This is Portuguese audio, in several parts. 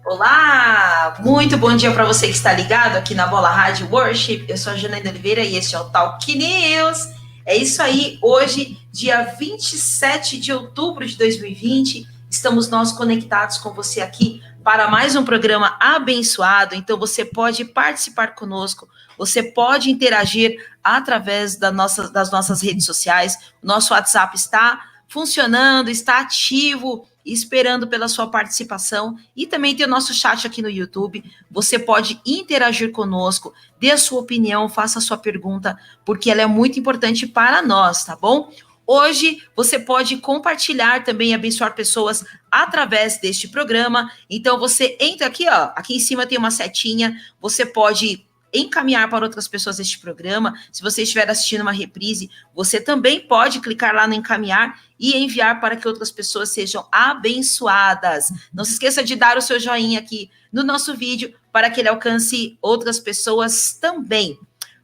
Olá, muito bom dia para você que está ligado aqui na Bola Rádio Worship. Eu sou a Janaína Oliveira e este é o Talk News. É isso aí, hoje, dia 27 de outubro de 2020, estamos nós conectados com você aqui para mais um programa abençoado. Então você pode participar conosco, você pode interagir através das nossas redes sociais. O nosso WhatsApp está funcionando, está ativo, esperando pela sua participação, e também tem o nosso chat aqui no YouTube. Você pode interagir conosco, dê a sua opinião, faça a sua pergunta, porque ela é muito importante para nós, tá bom? Hoje você pode compartilhar também e abençoar pessoas através deste programa. Então você entra aqui, ó, aqui em cima tem uma setinha, você pode encaminhar para outras pessoas este programa. Se você estiver assistindo uma reprise, você também pode clicar lá no encaminhar e enviar para que outras pessoas sejam abençoadas. Não se esqueça de dar o seu joinha aqui no nosso vídeo para que ele alcance outras pessoas também.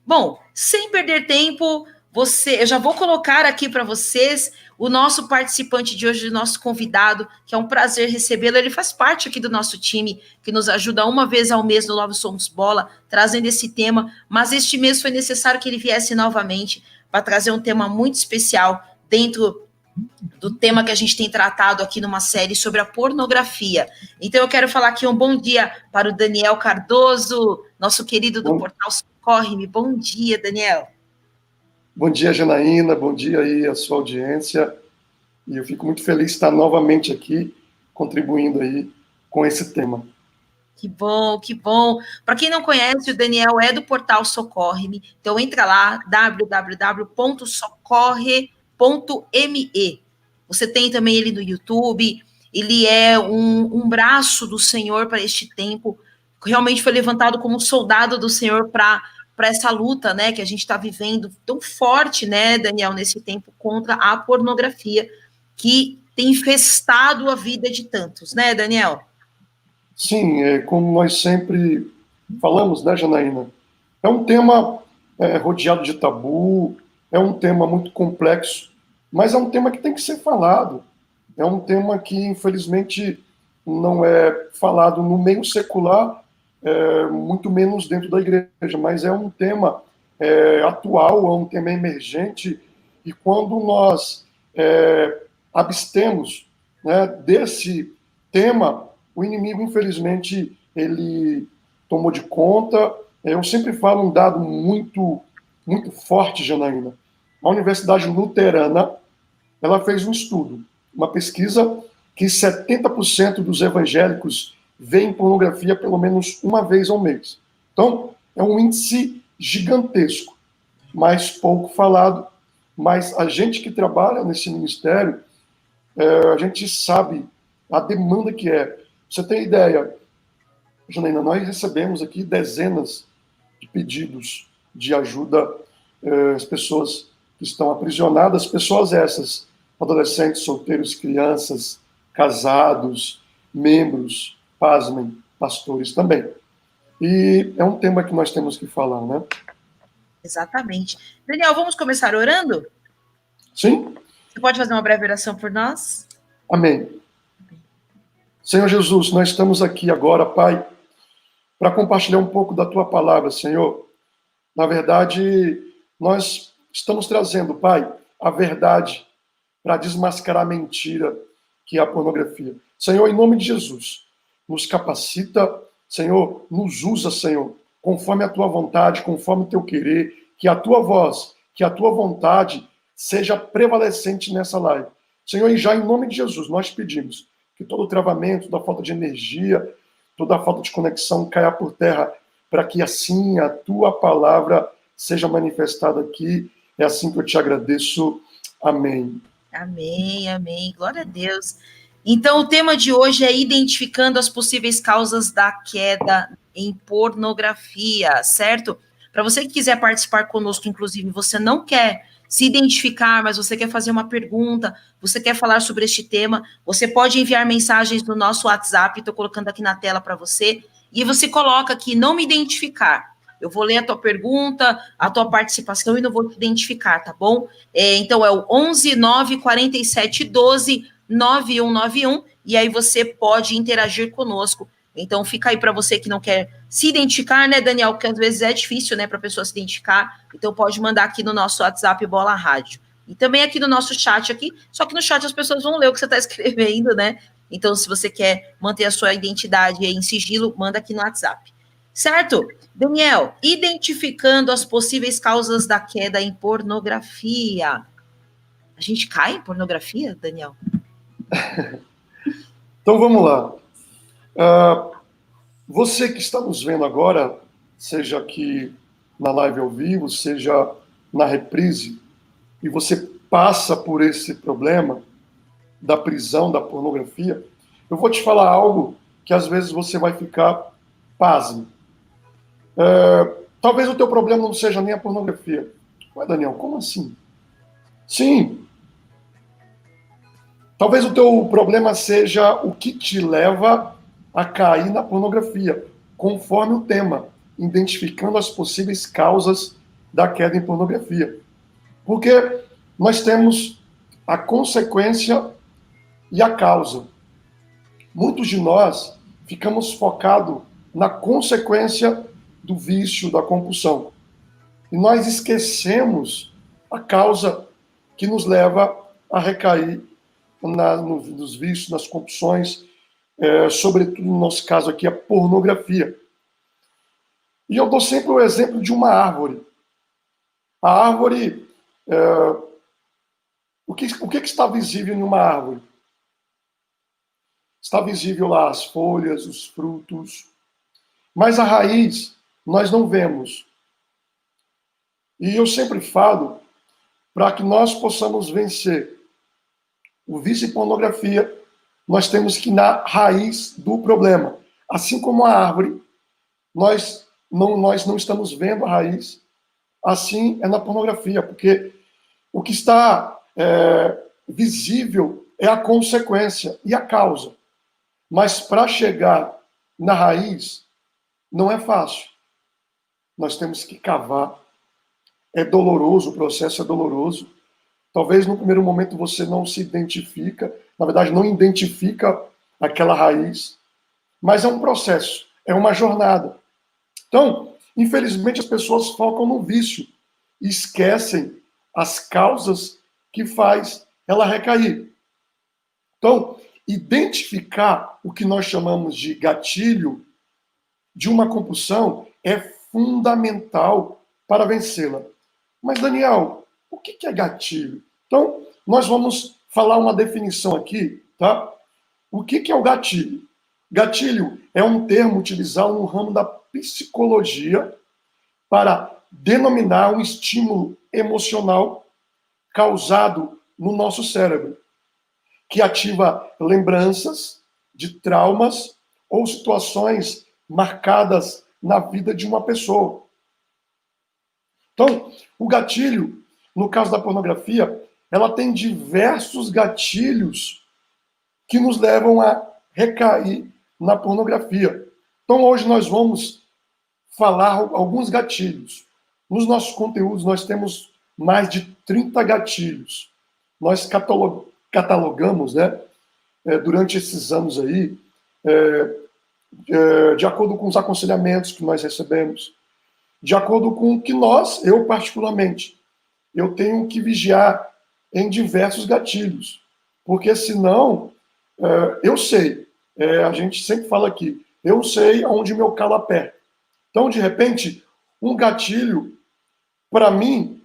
Bom, sem perder tempo, eu já vou colocar aqui para vocês o nosso participante de hoje, o nosso convidado, que é um prazer recebê-lo. Ele faz parte aqui do nosso time, que nos ajuda uma vez ao mês no Nova Somos Bola, trazendo esse tema, mas este mês foi necessário que ele viesse novamente para trazer um tema muito especial dentro do tema que a gente tem tratado aqui numa série sobre a pornografia. Então eu quero falar aqui um bom dia para o Daniel Cardoso, nosso querido do portal Socorre-me. Bom dia, Daniel. Bom dia, Janaína, bom dia aí a sua audiência, e eu fico muito feliz de estar novamente aqui, contribuindo aí com esse tema. Que bom, que bom. Para quem não conhece, o Daniel é do portal Socorre-me, então entra lá, www.socorre.me. Você tem também ele no YouTube, ele é um braço do Senhor para este tempo, realmente foi levantado como um soldado do Senhor para essa luta, né, que a gente está vivendo tão forte, né, Daniel, nesse tempo contra a pornografia, que tem infestado a vida de tantos, né, Daniel? Sim, como nós sempre falamos, né, Janaína? É um tema rodeado de tabu, é um tema muito complexo, mas é um tema que tem que ser falado. É um tema que, infelizmente, não é falado no meio secular, muito menos dentro da igreja, mas é um tema atual, é um tema emergente, e quando nós abstemos, né, desse tema, o inimigo, infelizmente, ele tomou de conta. Eu sempre falo um dado muito, muito forte, Janaína. A Universidade Luterana, ela fez um estudo, uma pesquisa, que 70% dos evangélicos veem pornografia pelo menos uma vez ao mês. Então, é um índice gigantesco, mas pouco falado. Mas a gente que trabalha nesse ministério, a gente sabe a demanda que é. Você tem ideia, Janaína, nós recebemos aqui dezenas de pedidos de ajuda às pessoas que estão aprisionadas, pessoas essas, adolescentes, solteiros, crianças, casados, membros, pasmem, pastores também. E é um tema que nós temos que falar, né? Exatamente. Daniel, vamos começar orando? Sim. Você pode fazer uma breve oração por nós? Amém. Senhor Jesus, nós estamos aqui agora, Pai, para compartilhar um pouco da Tua palavra, Senhor. Na verdade, nós estamos trazendo, Pai, a verdade para desmascarar a mentira que é a pornografia. Senhor, em nome de Jesus, nos capacita, Senhor, nos usa, Senhor, conforme a Tua vontade, conforme o Teu querer, que a Tua voz, que a Tua vontade seja prevalecente nessa live. Senhor, e já em nome de Jesus, nós pedimos que todo o travamento, toda a falta de energia, toda a falta de conexão caia por terra, para que assim a Tua palavra seja manifestada aqui. É assim que eu te agradeço. Amém. Amém, amém. Glória a Deus. Então, o tema de hoje é identificando as possíveis causas da queda em pornografia, certo? Para você que quiser participar conosco, inclusive, você não quer se identificar, mas você quer fazer uma pergunta, você quer falar sobre este tema, você pode enviar mensagens no nosso WhatsApp, estou colocando aqui na tela para você, e você coloca aqui, não me identificar. Eu vou ler a tua pergunta, a tua participação e não vou te identificar, tá bom? Então, é o 11 9 47 12 9191, e aí você pode interagir conosco Então fica aí para você que não quer se identificar, né, Daniel? Porque às vezes é difícil, né, para a pessoa se identificar. Então pode mandar aqui no nosso WhatsApp Bola Rádio. E também aqui no nosso chat aqui, só que no chat as pessoas vão ler o que você está escrevendo, né? Então, se você quer manter a sua identidade em sigilo, manda aqui no WhatsApp. Certo? Daniel, identificando as possíveis causas da queda em pornografia. A gente cai em pornografia, Daniel? Então vamos lá. Você que está nos vendo agora, seja aqui na live ao vivo, seja na reprise, e você passa por esse problema da prisão, da pornografia, eu vou te falar algo que às vezes você vai ficar pasmo. Talvez o teu problema não seja nem a pornografia. Ué, Daniel, como assim? Sim. Talvez o teu problema seja o que te leva a cair na pornografia, conforme o tema, identificando as possíveis causas da queda em pornografia. Porque nós temos a consequência e a causa. Muitos de nós ficamos focados na consequência do vício, da compulsão. E nós esquecemos a causa que nos leva a recair nos vícios, nas compulsões, sobretudo no nosso caso aqui, a pornografia. E eu dou sempre o exemplo de uma árvore. A árvore, o que está visível em uma árvore? Está visível lá as folhas, os frutos, mas a raiz nós não vemos. E eu sempre falo, para que nós possamos vencer o vício em pornografia, nós temos que ir na raiz do problema. Assim como a árvore, nós não estamos vendo a raiz, assim é na pornografia, porque o que está visível é a consequência e a causa. Mas para chegar na raiz, não é fácil. Nós temos que cavar. É doloroso, o processo é doloroso. Talvez no primeiro momento você não se identifica, na verdade não identifica aquela raiz, mas é um processo, é uma jornada. Então, infelizmente as pessoas focam no vício e esquecem as causas que faz ela recair. Então, identificar o que nós chamamos de gatilho de uma compulsão é fundamental para vencê-la. Mas, Daniel, o que é gatilho? Então, nós vamos falar uma definição aqui, tá? O que é o gatilho? Gatilho é um termo utilizado no ramo da psicologia para denominar um estímulo emocional causado no nosso cérebro, que ativa lembranças de traumas ou situações marcadas na vida de uma pessoa. Então, o gatilho, no caso da pornografia, ela tem diversos gatilhos que nos levam a recair na pornografia. Então, hoje nós vamos falar alguns gatilhos. Nos nossos conteúdos, nós temos mais de 30 gatilhos. Nós catalogamos, né, durante esses anos aí, de acordo com os aconselhamentos que nós recebemos, de acordo com o que eu particularmente, eu tenho que vigiar em diversos gatilhos, porque senão, eu sei, a gente sempre fala aqui, eu sei onde meu calo aperta. Então, de repente, um gatilho, para mim,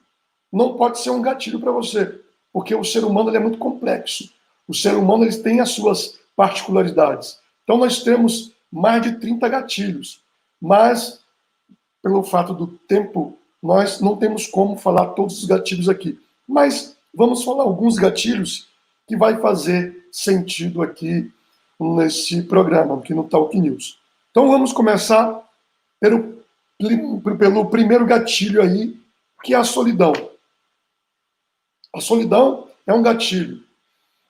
não pode ser um gatilho para você, porque o ser humano ele é muito complexo. O ser humano ele tem as suas particularidades. Então, nós temos mais de 30 gatilhos, mas, pelo fato do tempo, nós não temos como falar todos os gatilhos aqui. Mas vamos falar alguns gatilhos que vai fazer sentido aqui nesse programa, aqui no Talk News. Então, vamos começar pelo primeiro gatilho aí, que é a solidão. A solidão é um gatilho.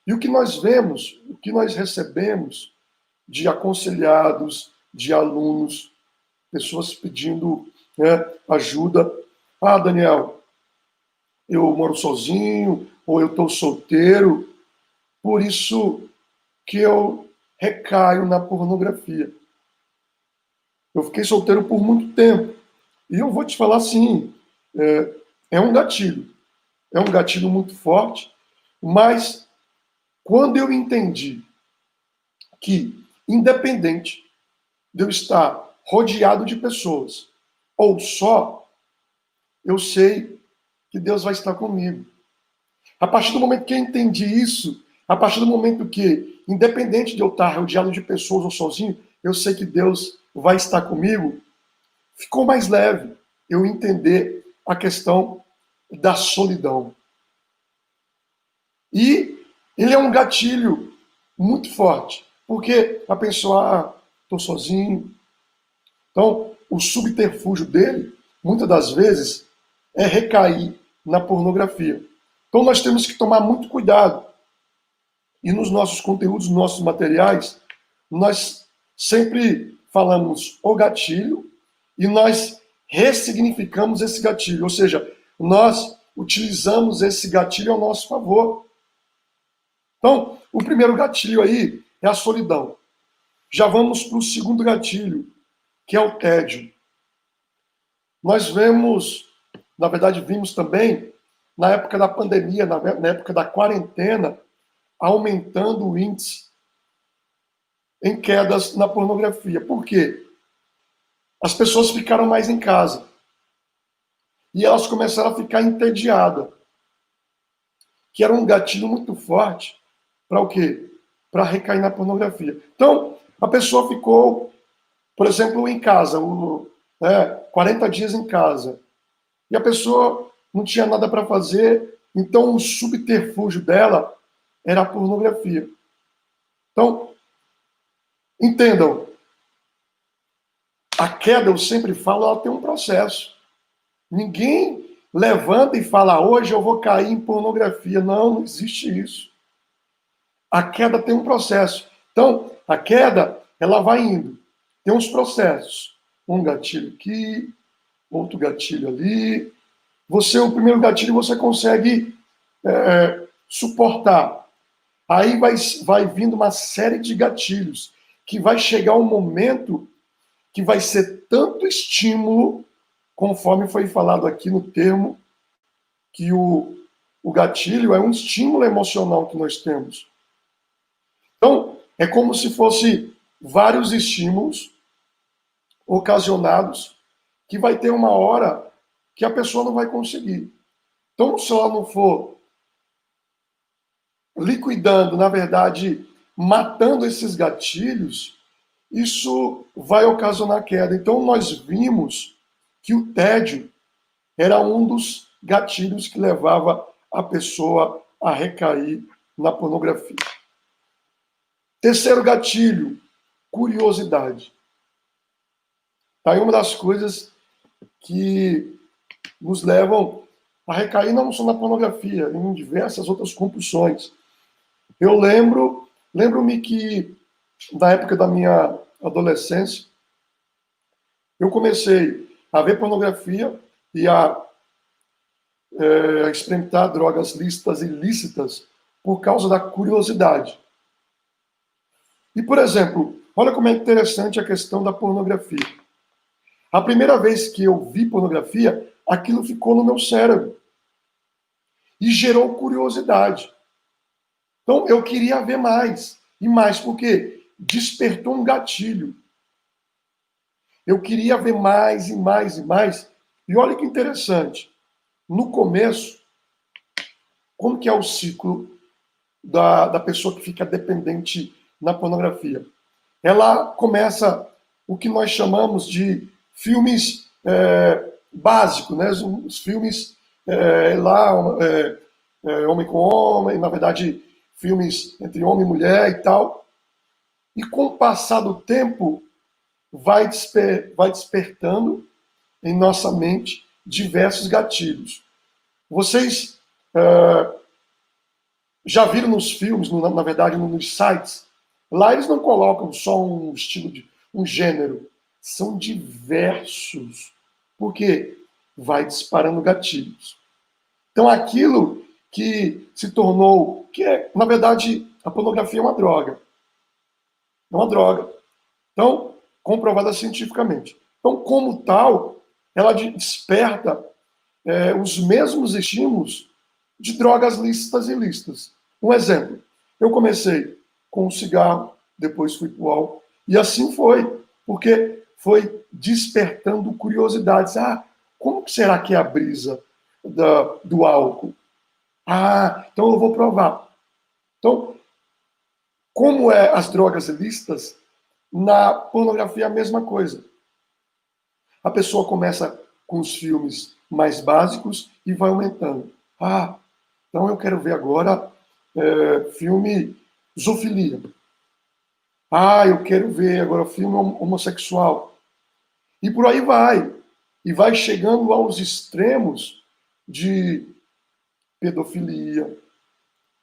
E o que nós vemos, o que nós recebemos de aconselhados, de alunos, pessoas pedindo, né, ajuda. Ah, Daniel, eu moro sozinho, ou eu estou solteiro, por isso que eu recaio na pornografia. Eu fiquei solteiro por muito tempo. E eu vou te falar assim, é um gatilho. É um gatilho muito forte, mas quando eu entendi que, independente de eu estar rodeado de pessoas ou só, eu sei que Deus vai estar comigo. A partir do momento que eu entendi isso, a partir do momento que, independente de eu estar rodeado de pessoas ou sozinho, eu sei que Deus vai estar comigo, ficou mais leve eu entender a questão da solidão. E ele é um gatilho muito forte, porque a pessoa, estou sozinho. Então, o subterfúgio dele, muitas das vezes, é recair na pornografia. Então, nós temos que tomar muito cuidado. E nos nossos conteúdos, nos nossos materiais, nós sempre falamos o gatilho e nós ressignificamos esse gatilho, ou seja, nós utilizamos esse gatilho ao nosso favor. Então, o primeiro gatilho aí é a solidão. Já vamos para o segundo gatilho, que é o tédio. Nós vemos, na verdade, vimos também, na época da pandemia, na época da quarentena, aumentando o índice em quedas na pornografia. Por quê? As pessoas ficaram mais em casa. E elas começaram a ficar entediadas. Que era um gatilho muito forte para o quê? Para recair na pornografia. Então, a pessoa ficou, por exemplo, em casa, 40 dias em casa. E a pessoa não tinha nada para fazer, então o subterfúgio dela era a pornografia. Então, entendam, a queda, eu sempre falo, ela tem um processo. Ninguém levanta e fala, hoje eu vou cair em pornografia. Não, não existe isso. A queda tem um processo. Então, a queda, ela vai indo. Tem uns processos. Um gatilho aqui, outro gatilho ali. O primeiro gatilho, você consegue suportar. Aí vai vindo uma série de gatilhos, que vai chegar um momento que vai ser tanto estímulo, conforme foi falado aqui no termo, que o gatilho é um estímulo emocional que nós temos. Então, é como se fosse vários estímulos ocasionados, que vai ter uma hora que a pessoa não vai conseguir. Então, se ela não for liquidando, na verdade, matando esses gatilhos, isso vai ocasionar queda. Então, nós vimos que o tédio era um dos gatilhos que levava a pessoa a recair na pornografia. Terceiro gatilho, curiosidade. Tá aí uma das coisas que nos levam a recair não só na pornografia, em diversas outras compulsões. Eu lembro-me que na época da minha adolescência, eu comecei a ver pornografia e a experimentar drogas lícitas e ilícitas por causa da curiosidade. E, por exemplo, olha como é interessante a questão da pornografia. A primeira vez que eu vi pornografia, aquilo ficou no meu cérebro e gerou curiosidade. Então, eu queria ver mais e mais, porque despertou um gatilho. Eu queria ver mais e mais e mais. E olha que interessante. No começo, como que é o ciclo da pessoa que fica dependente na pornografia? Ela começa o que nós chamamos de filmes básicos, né? Os filmes homem com homem, na verdade, filmes entre homem e mulher e tal. E com o passar do tempo, vai despertando em nossa mente diversos gatilhos. Vocês já viram nos filmes, na verdade, nos sites, lá eles não colocam só um estilo, um gênero. São diversos. Porque vai disparando gatilhos. Então, aquilo que se tornou, na verdade, a pornografia é uma droga. É uma droga. Então, comprovada cientificamente. Então, como tal, ela desperta os mesmos estímulos de drogas lícitas e ilícitas. Um exemplo, eu comecei com o cigarro, depois fui para o álcool, e assim foi, porque foi despertando curiosidades. Ah, como que será que é a brisa do álcool? Ah, então eu vou provar. Então, como é as drogas ilícitas, na pornografia é a mesma coisa. A pessoa começa com os filmes mais básicos e vai aumentando. Ah, então eu quero ver agora filme zoofilia. Ah, eu quero ver agora filme homossexual. E por aí vai. E vai chegando aos extremos de pedofilia,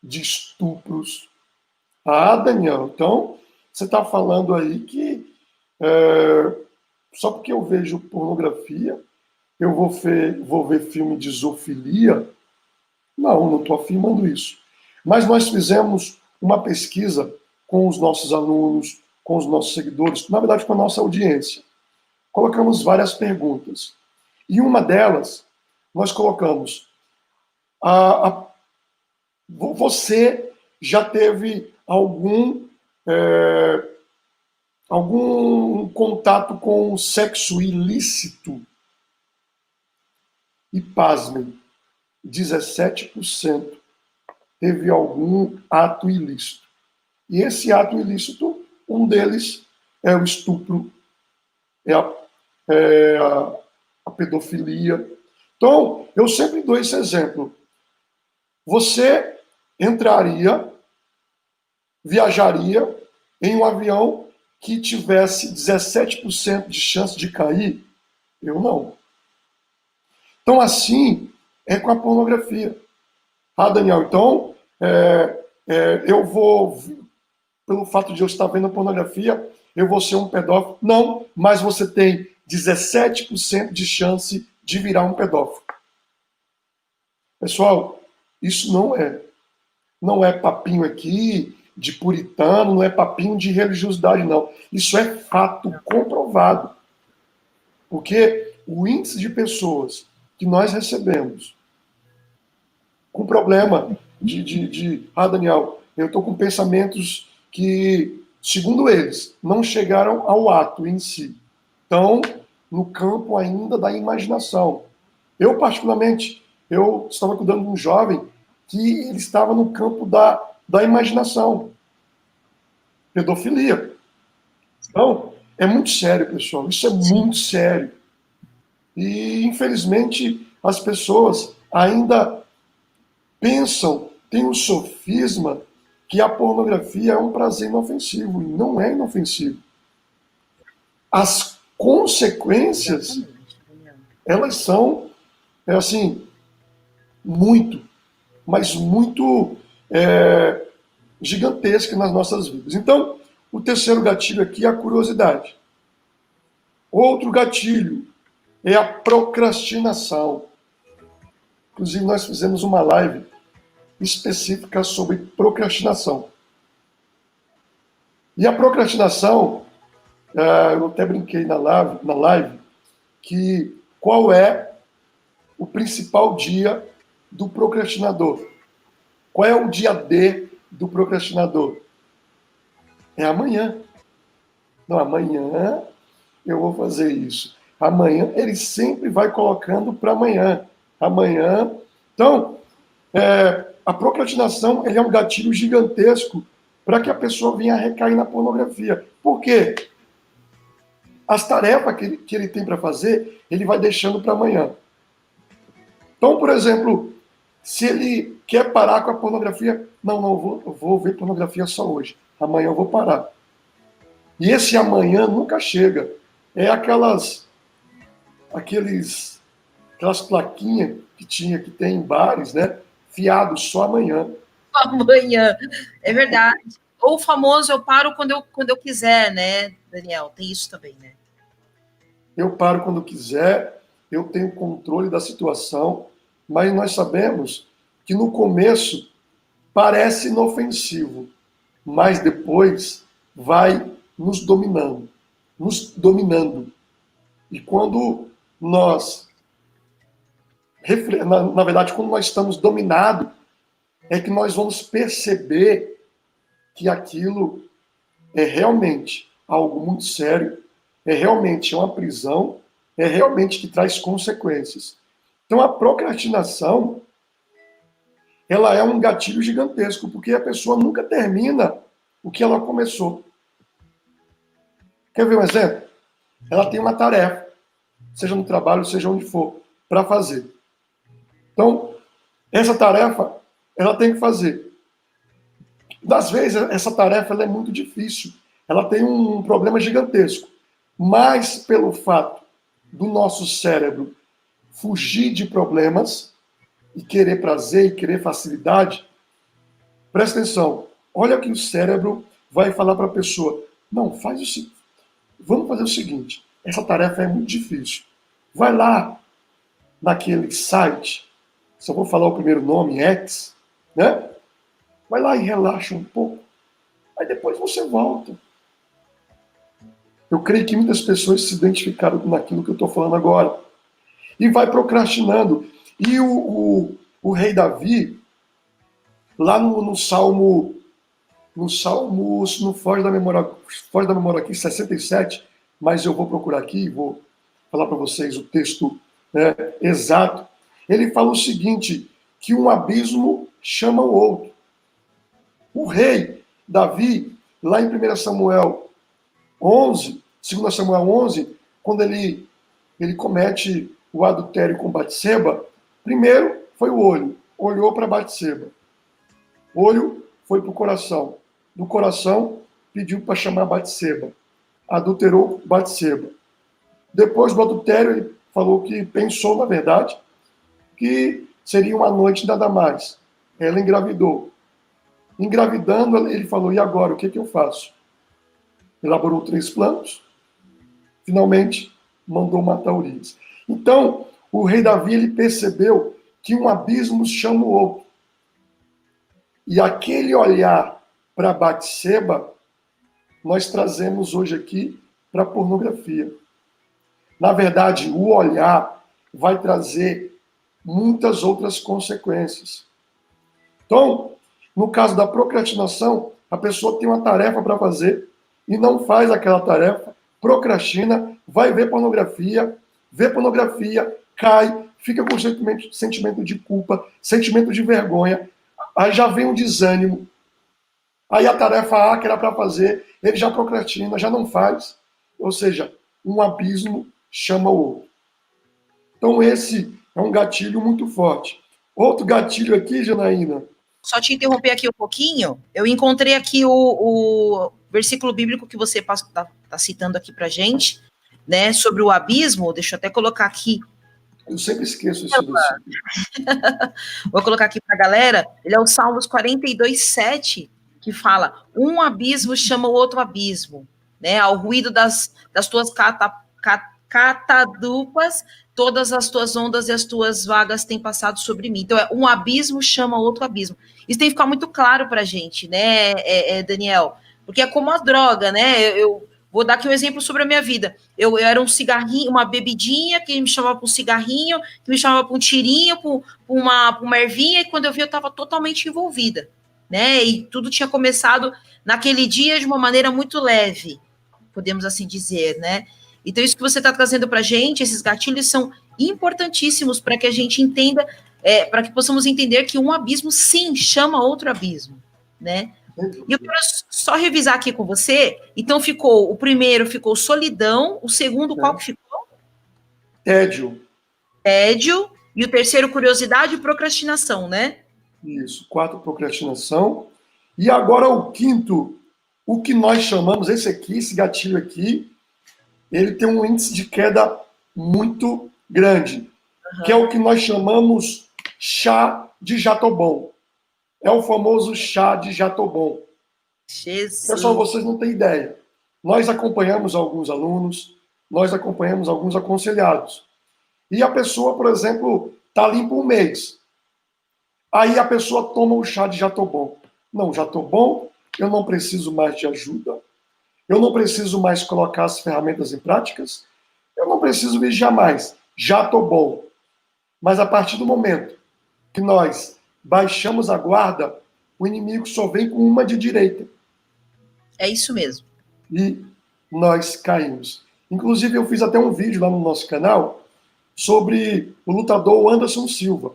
de estupros. Ah, Daniel, então você está falando aí que só porque eu vejo pornografia, eu vou ver filme de zoofilia? Não estou afirmando isso. Mas nós fizemos uma pesquisa com os nossos alunos, com os nossos seguidores, na verdade com a nossa audiência. Colocamos várias perguntas. E uma delas, nós colocamos: você já teve algum contato com o sexo ilícito? E pasmem, 17% teve algum ato ilícito. E esse ato ilícito, um deles é o estupro, é a pedofilia. Então, eu sempre dou esse exemplo. Você viajaria em um avião que tivesse 17% de chance de cair? Eu não. Então, assim é com a pornografia. Ah, Daniel, então eu vou, pelo fato de eu estar vendo pornografia, eu vou ser um pedófilo? Não, mas você tem 17% de chance de virar um pedófilo. Pessoal, isso não é papinho aqui de puritano, não é papinho de religiosidade, não. Isso é fato comprovado. Porque o índice de pessoas que nós recebemos com problema Daniel, eu estou com pensamentos que, segundo eles, não chegaram ao ato em si. Estão no campo ainda da imaginação. Eu, particularmente, eu estava cuidando de um jovem que ele estava no campo da imaginação. Pedofilia. Então, é muito sério, pessoal. Isso é muito sério. E, infelizmente, as pessoas ainda pensam, tem um sofisma que a pornografia é um prazer inofensivo. E não é inofensivo. As consequências, elas são, assim, muito, mas muito gigantescas nas nossas vidas. Então, o terceiro gatilho aqui é a curiosidade. Outro gatilho é a procrastinação. Inclusive, nós fizemos uma live específica sobre procrastinação. E a procrastinação, eu até brinquei na live, que qual é o principal dia do procrastinador? Qual é o dia D do procrastinador? É amanhã. Não, amanhã eu vou fazer isso. Amanhã, ele sempre vai colocando para amanhã. Amanhã. Então, a procrastinação ele é um gatilho gigantesco para que a pessoa venha a recair na pornografia. Por quê? As tarefas que ele tem para fazer, ele vai deixando para amanhã. Então, por exemplo, se ele quer parar com a pornografia, eu vou ver pornografia só hoje. Amanhã eu vou parar. E esse amanhã nunca chega. É aquelas plaquinhas que tem em bares, né? Fiado só amanhã. Amanhã, é verdade. Ou o famoso eu paro quando eu quiser, né, Daniel? Tem isso também, né? Eu paro quando quiser, eu tenho controle da situação, mas nós sabemos que no começo parece inofensivo, mas depois vai nos dominando. nos dominando. E quando nós, na verdade, quando nós estamos dominados, é que nós vamos perceber que aquilo é realmente algo muito sério, é realmente uma prisão, é realmente que traz consequências. Então, a procrastinação, ela é um gatilho gigantesco, porque a pessoa nunca termina o que ela começou. Quer ver um exemplo? Ela tem uma tarefa, seja no trabalho, seja onde for, para fazer. Então, essa tarefa, ela tem que fazer. Das vezes, essa tarefa ela é muito difícil. Ela tem um problema gigantesco. Mas, pelo fato do nosso cérebro fugir de problemas e querer prazer e querer facilidade, presta atenção. Olha que o cérebro vai falar para a pessoa: não, faz o seguinte. Vamos fazer o seguinte. Essa tarefa é muito difícil. Vai lá naquele site, se eu vou falar o primeiro nome, X, né? Vai lá e relaxa um pouco. Aí depois você volta. Eu creio que muitas pessoas se identificaram naquilo que eu estou falando agora. E vai procrastinando. E o rei Davi, lá no Salmo, não foge da memória aqui, 67, mas eu vou procurar aqui e vou falar para vocês o texto, né, exato. Ele fala o seguinte, que um abismo chama o outro. O rei Davi, lá em 1 Samuel 11, 2 Samuel 11, quando ele comete o adultério com Batseba, primeiro foi o olho, olhou para Batseba. O olho foi para o coração. Do coração, pediu para chamar Batseba. Adulterou Batseba. Depois do adultério, ele falou que pensou, na verdade, que seria uma noite nada mais. Ela engravidou. Engravidando, ele falou, e agora, o que eu faço? Elaborou 3 planos, finalmente mandou matar Urias. Então, o rei Davi ele percebeu que um abismo chama o outro. E aquele olhar para Batseba, nós trazemos hoje aqui para a pornografia. Na verdade, o olhar vai trazer muitas outras consequências. Então, no caso da procrastinação, a pessoa tem uma tarefa para fazer e não faz aquela tarefa, procrastina, vai ver pornografia, cai, fica com sentimento de culpa, sentimento de vergonha, aí já vem um desânimo, aí a tarefa A que era para fazer, ele já procrastina, já não faz, ou seja, um abismo chama o outro. Então esse é um gatilho muito forte. Outro gatilho aqui, Janaína. Só te interromper aqui um pouquinho, eu encontrei aqui o versículo bíblico que você está citando aqui para gente, né, sobre o abismo, deixa eu até colocar aqui. Eu sempre esqueço esse versículo. Vou colocar aqui para a galera, ele é o Salmos 42:7, que fala, um abismo chama o outro abismo, né, ao ruído das tuas catadupas, todas as tuas ondas e as tuas vagas têm passado sobre mim. Então, um abismo chama outro abismo. Isso tem que ficar muito claro para a gente, né, Daniel? Porque é como a droga, né? Eu vou dar aqui um exemplo sobre a minha vida. Eu era um cigarrinho, uma bebidinha, que me chamava para um cigarrinho, que me chamava para um tirinho, para uma ervinha, e quando eu vi, eu estava totalmente envolvida, né? E tudo tinha começado naquele dia de uma maneira muito leve, podemos assim dizer, né? Então, isso que você está trazendo para a gente, esses gatilhos são importantíssimos para que a gente entenda, para que possamos entender que um abismo, sim, chama outro abismo, né? E eu quero só revisar aqui com você. Então, o primeiro ficou solidão, o segundo, qual que ficou? Tédio. Tédio, e o terceiro, curiosidade e procrastinação, né? Isso, 4, procrastinação. E agora o quinto, o que nós chamamos, esse gatilho aqui, ele tem um índice de queda muito grande, que é o que nós chamamos chá de jatobom. É o famoso chá de jatobom. Jesus. Pessoal, vocês não têm ideia. Nós acompanhamos alguns alunos, nós acompanhamos alguns aconselhados. E a pessoa, por exemplo, está ali por um mês. Aí a pessoa toma o chá de jatobom. Não, já estou bom, eu não preciso mais de ajuda. Eu não preciso mais colocar as ferramentas em práticas, eu não preciso vigiar mais, já estou bom. Mas a partir do momento que nós baixamos a guarda, o inimigo só vem com uma de direita. É isso mesmo. E nós caímos. Inclusive, eu fiz até um vídeo lá no nosso canal sobre o lutador Anderson Silva.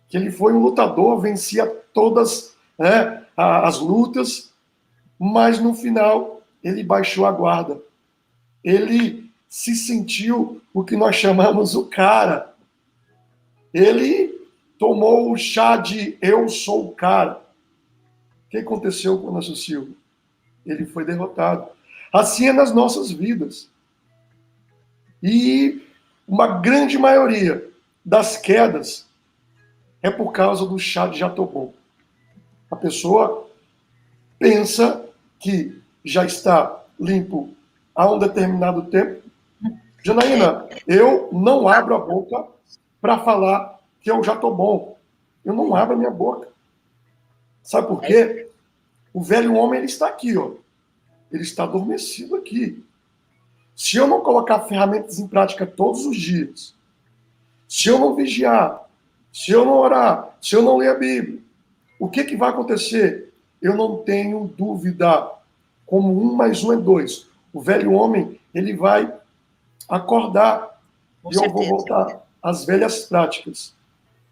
Que ele foi um lutador, vencia todas, né, as lutas, mas no final ele baixou a guarda. Ele se sentiu o que nós chamamos o cara. Ele tomou o chá de eu sou o cara. O que aconteceu com o nosso Silva? Ele foi derrotado. Assim é nas nossas vidas. E uma grande maioria das quedas é por causa do chá de Jatobon. A pessoa pensa que já está limpo há um determinado tempo. Janaína, eu não abro a boca para falar que eu já estou bom. Eu não abro a minha boca. Sabe por quê? O velho homem ele está aqui, ó. Ele está adormecido aqui. Se eu não colocar ferramentas em prática todos os dias, se eu não vigiar, se eu não orar, se eu não ler a Bíblia, o que vai acontecer? Eu não tenho dúvida. Como 1 mais 1 é 2. O velho homem, ele vai acordar. Com e eu certeza. vou voltar às velhas práticas.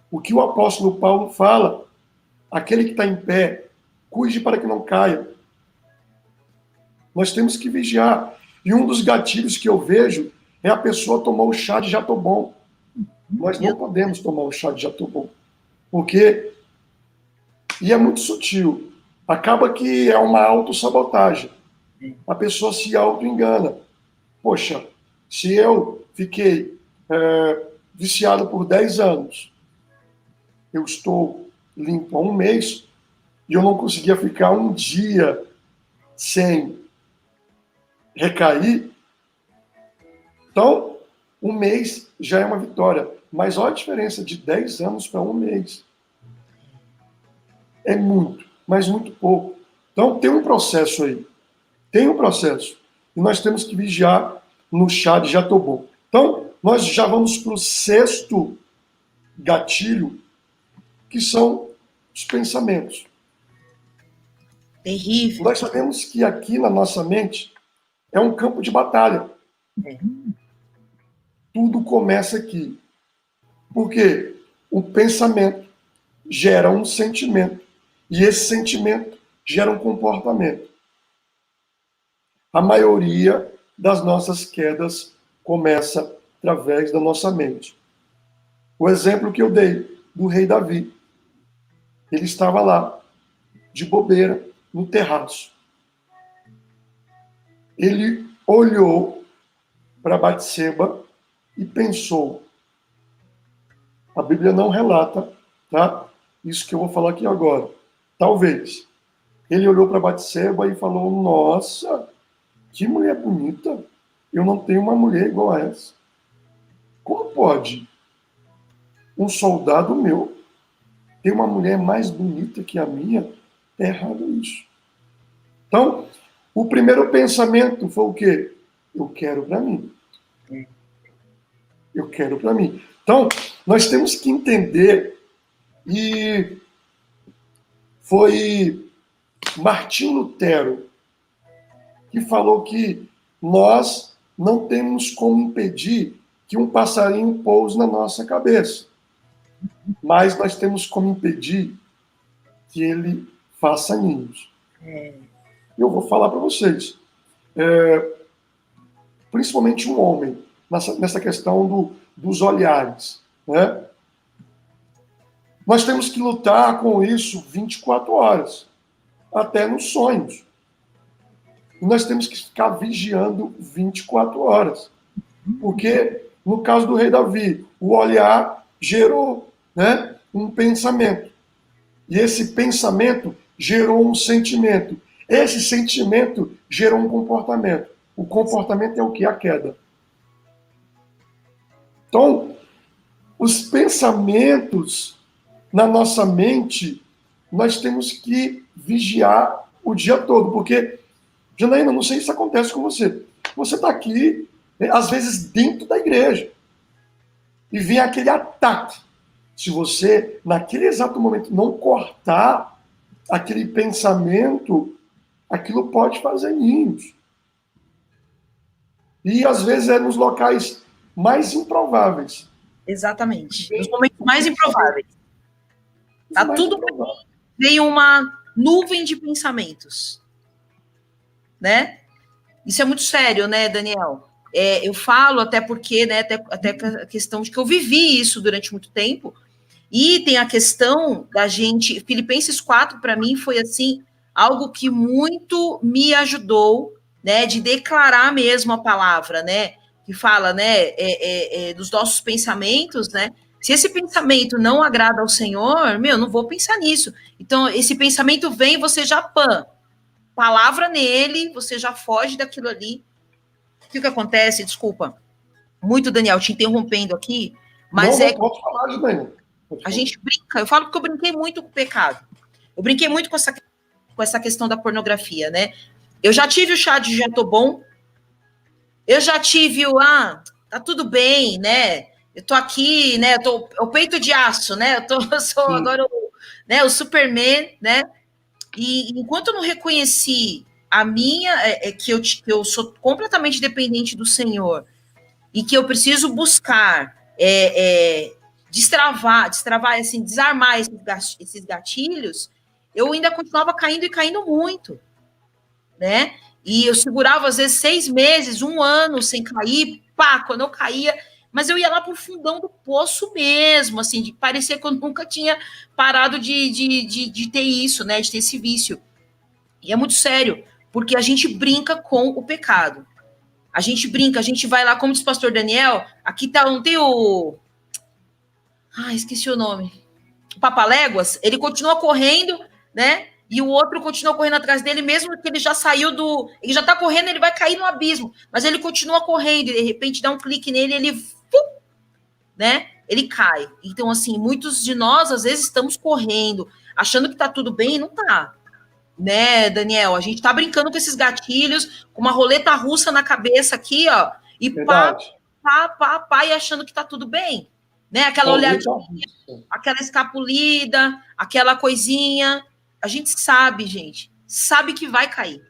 O que o apóstolo Paulo fala, aquele que está em pé, cuide para que não caia. Nós temos que vigiar. E um dos gatilhos que eu vejo é a pessoa tomar o chá de Jatobon. Nós não podemos tomar o chá de Jatobon. Porque, e é muito sutil, acaba que é uma autossabotagem. A pessoa se auto-engana. Poxa, se eu fiquei viciado por 10 anos, eu estou limpo há um mês, e eu não conseguia ficar um dia sem recair, então, um mês já é uma vitória. Mas olha a diferença de 10 anos para um mês. É muito, mas muito pouco. Então, tem um processo aí. Tem um processo. E nós temos que vigiar no chá de Jatobon. Então, nós já vamos para o 6º gatilho, que são os pensamentos. Terrível. Nós sabemos que aqui na nossa mente é um campo de batalha. Tudo começa aqui. Porque o pensamento gera um sentimento. E esse sentimento gera um comportamento. A maioria das nossas quedas começa através da nossa mente. O exemplo que eu dei do rei Davi. Ele estava lá, de bobeira, no terraço. Ele olhou para Batseba e pensou. A Bíblia não relata, tá? Isso que eu vou falar aqui agora. Talvez. Ele olhou para Batseba e falou, nossa, que mulher bonita. Eu não tenho uma mulher igual a essa. Como pode um soldado meu ter uma mulher mais bonita que a minha? É errado isso. Então, o primeiro pensamento foi o quê? Eu quero para mim. Eu quero para mim. Então, nós temos que entender, e foi Martim Lutero que falou que nós não temos como impedir que um passarinho pouse na nossa cabeça, mas nós temos como impedir que ele faça ninhos. Eu vou falar para vocês, principalmente um homem, nessa questão dos olhares, né? Nós temos que lutar com isso 24 horas, até nos sonhos. E nós temos que ficar vigiando 24 horas. Porque, no caso do rei Davi, o olhar gerou, né, um pensamento. E esse pensamento gerou um sentimento. Esse sentimento gerou um comportamento. O comportamento é o que? A queda. Então, os pensamentos na nossa mente, nós temos que vigiar o dia todo, porque Janaína, não sei se isso acontece com você. Você está aqui, né, às vezes, dentro da igreja, e vem aquele ataque. Se você, naquele exato momento, não cortar aquele pensamento, aquilo pode fazer ninhos. E, às vezes, é nos locais mais improváveis. Exatamente. Nos momentos mais improváveis. Tá Mais tudo improvável. bem, uma nuvem de pensamentos, né? Isso é muito sério, né, Daniel? Eu falo até porque, né, até a questão de que eu vivi isso durante muito tempo, e tem a questão da gente, Filipenses 4, para mim, foi assim, algo que muito me ajudou, né, de declarar mesmo a palavra, né, que fala, né, dos nossos pensamentos, né, se esse pensamento não agrada ao Senhor, não vou pensar nisso. Então, esse pensamento vem, você já palavra nele, você já foge daquilo ali. O que acontece? Desculpa, muito, Daniel, te interrompendo aqui, mas não posso falar, Janaína. a gente brinca, eu falo porque eu brinquei muito com o pecado. Eu brinquei muito com essa questão da pornografia, né? Eu já tive o chá de já tô bom. Eu já tive tá tudo bem, né? Eu tô aqui, né? O peito de aço, né? Eu sou agora o Superman, né? E enquanto eu não reconheci a minha, que eu sou completamente dependente do Senhor e que eu preciso buscar destravar, assim, desarmar esses gatilhos, eu ainda continuava caindo e caindo muito, né? E eu segurava, às vezes, 6 meses, 1 ano sem cair, quando eu caía, mas eu ia lá pro fundão do poço mesmo, assim, de parecer que eu nunca tinha parado de ter isso, né? De ter esse vício. E é muito sério, porque a gente brinca com o pecado. A gente brinca, a gente vai lá, como diz o pastor Daniel, aqui não tem o... esqueci o nome. O Papaléguas, ele continua correndo, né? E o outro continua correndo atrás dele, mesmo que ele já saiu do... Ele já tá correndo, ele vai cair no abismo, mas ele continua correndo, e de repente dá um clique nele, ele... né? Ele cai. Então, assim, muitos de nós, às vezes, estamos correndo, achando que tá tudo bem, e não tá. Né, Daniel? A gente tá brincando com esses gatilhos, com uma roleta russa na cabeça aqui, ó, e e achando que tá tudo bem, né? Aquela olhadinha, aquela escapulida, aquela coisinha. A gente sabe que vai cair,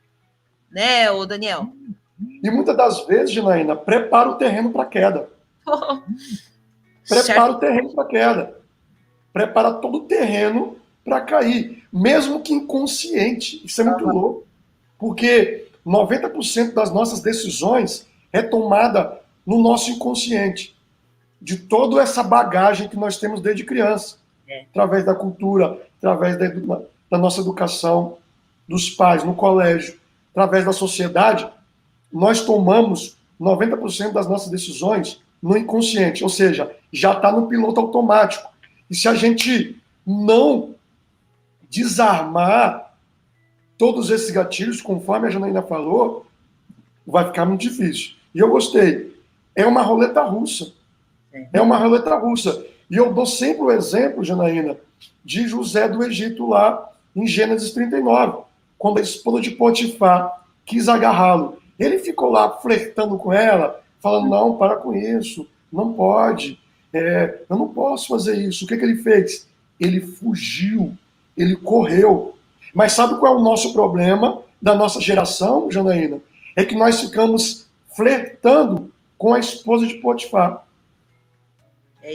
né, ô Daniel? E muitas das vezes, Janaína, prepara o terreno para queda. Prepara o terreno para queda. Prepara todo o terreno para cair, mesmo que inconsciente. Isso é muito louco, porque 90% das nossas decisões é tomada no nosso inconsciente, de toda essa bagagem que nós temos desde criança, através da cultura, através da nossa educação, dos pais, no colégio, através da sociedade, nós tomamos 90% das nossas decisões no inconsciente, ou seja, já está no piloto automático. E se a gente não desarmar todos esses gatilhos, conforme a Janaína falou, vai ficar muito difícil. E eu gostei. É uma roleta russa. É uma roleta russa. E eu dou sempre o exemplo, Janaína, de José do Egito lá em Gênesis 39, quando a esposa de Potifar quis agarrá-lo. Ele ficou lá flertando com ela, falando, não, para com isso, não pode, eu não posso fazer isso. O que ele fez? Ele fugiu, ele correu. Mas sabe qual é o nosso problema da nossa geração, Janaína? É que nós ficamos flertando com a esposa de Potifar.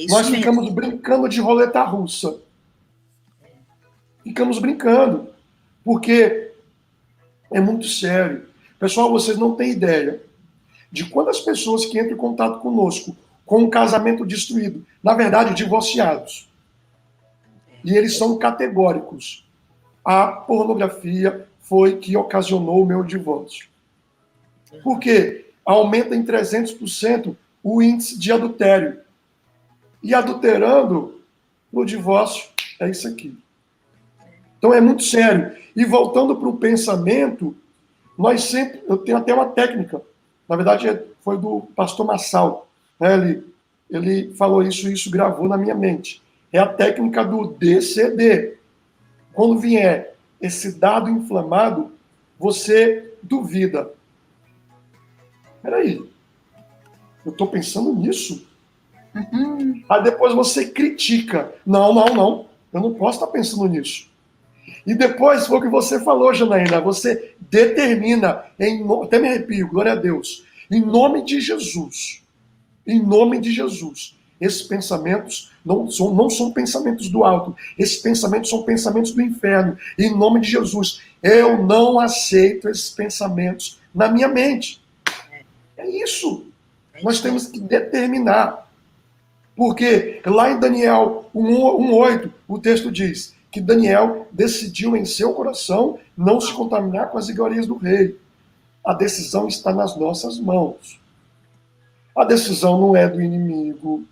Nós ficamos brincando de roleta russa. Ficamos brincando. Porque é muito sério. Pessoal, vocês não têm ideia de quantas pessoas que entram em contato conosco com um casamento destruído, na verdade, divorciados. E eles são categóricos. A pornografia foi que ocasionou o meu divórcio. Por quê? Aumenta em 300% o índice de adultério. E adulterando, no divórcio, é isso aqui. Então é muito sério. E voltando para o pensamento, eu tenho até uma técnica, na verdade foi do pastor Massal, né? Ele falou isso e isso gravou na minha mente. É a técnica do DCD. Quando vier esse dado inflamado, você duvida. Peraí, eu estou pensando nisso? Uhum. Aí depois você critica. Não, eu não posso estar pensando nisso. E depois foi o que você falou, Janaína, você determina, até me arrepio, glória a Deus, em nome de Jesus, esses pensamentos não são pensamentos do alto, esses pensamentos são pensamentos do inferno. Em nome de Jesus, eu não aceito esses pensamentos na minha mente. É isso. Nós temos que determinar. Porque lá em Daniel 1:8, o texto diz que Daniel decidiu em seu coração não se contaminar com as iguarias do rei. A decisão está nas nossas mãos. A decisão não é do inimigo.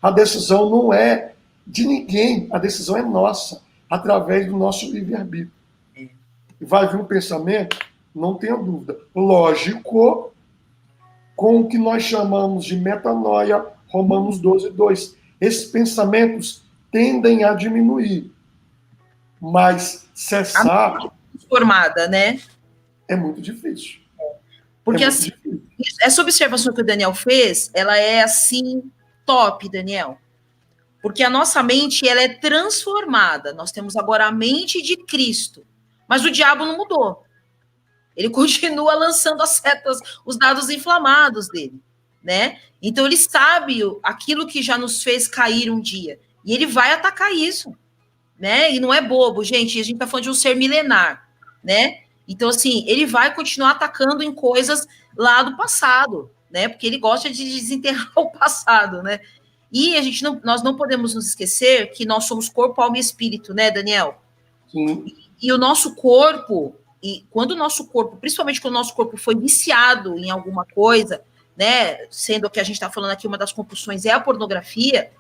A decisão não é de ninguém. A decisão é nossa, através do nosso livre-arbítrio. Vai vir um pensamento? Não tenha dúvida. Lógico, com o que nós chamamos de metanoia, Romanos 12:2. Esses pensamentos tendem a diminuir, mas cessar Transformada, né? é muito difícil. Porque assim, essa observação que o Daniel fez, ela é assim top, Daniel. Porque a nossa mente, ela é transformada. Nós temos agora a mente de Cristo. Mas o diabo não mudou. Ele continua lançando as setas, os dados inflamados dele, né? Então ele sabe aquilo que já nos fez cair um dia. E ele vai atacar isso, né? E não é bobo, gente. A gente tá falando de um ser milenar, né? Então, assim, ele vai continuar atacando em coisas lá do passado, né? Porque ele gosta de desenterrar o passado, né? E nós não podemos nos esquecer que nós somos corpo, alma e espírito, né, Daniel? Sim. E o nosso corpo, e quando o nosso corpo, principalmente quando o nosso corpo foi viciado em alguma coisa, né? Sendo que a gente está falando aqui, uma das compulsões é a pornografia,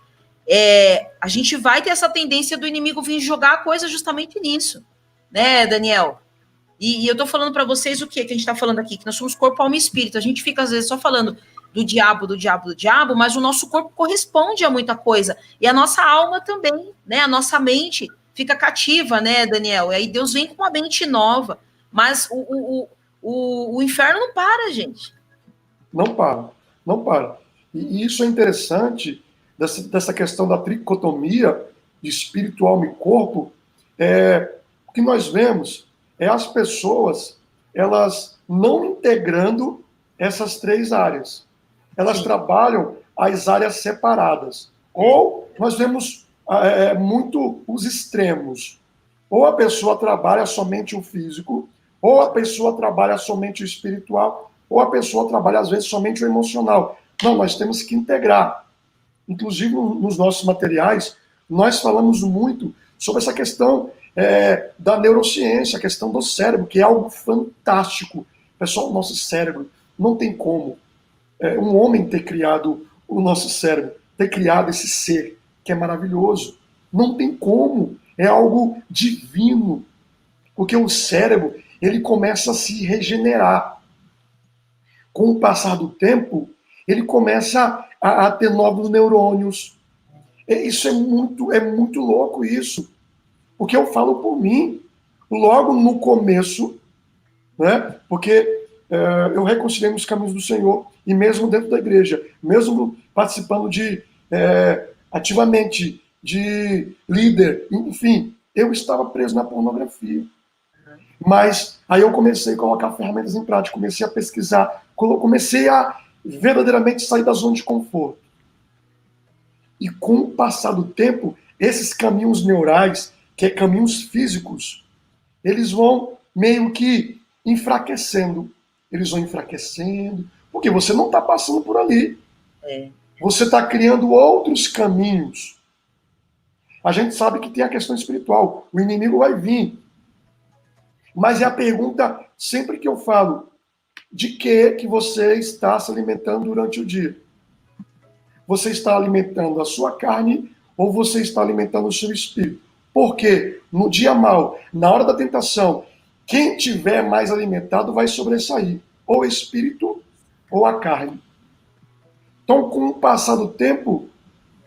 a gente vai ter essa tendência do inimigo vir jogar a coisa justamente nisso, né, Daniel? E eu tô falando para vocês o que a gente está falando aqui, que nós somos corpo, alma e espírito. A gente fica, às vezes, só falando do diabo, mas o nosso corpo corresponde a muita coisa. E a nossa alma também, né? A nossa mente fica cativa, né, Daniel? E aí Deus vem com uma mente nova. Mas o inferno não para, gente. Não para, não para. E isso é interessante, dessa questão da tricotomia de espírito, alma e corpo. O que nós vemos é as pessoas, elas não integrando essas três áreas. Elas trabalham as áreas separadas. Ou nós vemos muito os extremos. Ou a pessoa trabalha somente o físico, ou a pessoa trabalha somente o espiritual, ou a pessoa trabalha, às vezes, somente o emocional. Não, nós temos que integrar. Inclusive, nos nossos materiais, nós falamos muito sobre essa questão da neurociência, a questão do cérebro, que é algo fantástico. Pessoal, o nosso cérebro não tem como um homem ter criado o nosso cérebro, ter criado esse ser que é maravilhoso. Não tem como. É algo divino. Porque o cérebro, ele começa a se regenerar. Com o passar do tempo, ele começa a ter novos neurônios. Isso é muito louco isso. Porque eu falo por mim, logo no começo, né? Porque eu reconciliei os caminhos do Senhor, e mesmo dentro da igreja, mesmo participando ativamente de líder, enfim, eu estava preso na pornografia. Mas aí eu comecei a colocar ferramentas em prática, comecei a pesquisar, comecei a verdadeiramente sair da zona de conforto. E com o passar do tempo, esses caminhos neurais, que é caminhos físicos, eles vão meio que enfraquecendo. Eles vão enfraquecendo, porque você não está passando por ali. Você está criando outros caminhos. A gente sabe que tem a questão espiritual. O inimigo vai vir. Mas é a pergunta, sempre que eu falo, de que você está se alimentando durante o dia? Você está alimentando a sua carne ou você está alimentando o seu espírito? Porque no dia mau, na hora da tentação, quem tiver mais alimentado vai sobressair, ou o espírito ou a carne. Então, com o passar do tempo,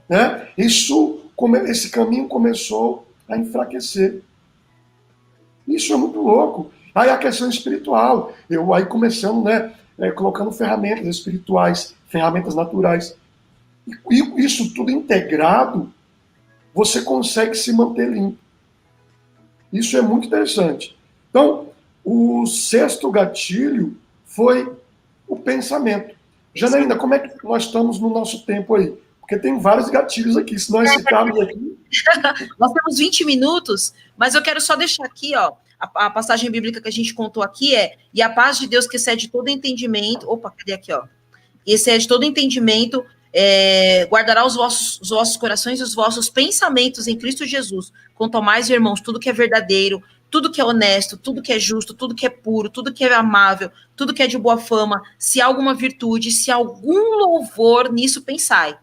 né, esse caminho começou a enfraquecer. Isso é muito louco. Aí a questão espiritual, eu aí começando, né, colocando ferramentas espirituais, ferramentas naturais. E isso tudo integrado, você consegue se manter limpo. Isso é muito interessante. Então, o sexto gatilho foi o pensamento. Janaína, como é que nós estamos no nosso tempo aí? Porque tem vários gatilhos aqui. Se nós citarmos aqui... Nós temos 20 minutos, mas eu quero só deixar aqui, ó, a passagem bíblica que a gente contou aqui e a paz de Deus que excede todo entendimento... Opa, cadê aqui, ó? Excede todo entendimento, guardará os vossos corações e os vossos pensamentos em Cristo Jesus. Quanto ao mais, irmãos, tudo que é verdadeiro, tudo que é honesto, tudo que é justo, tudo que é puro, tudo que é amável, tudo que é de boa fama, se há alguma virtude, se há algum louvor, nisso pensai.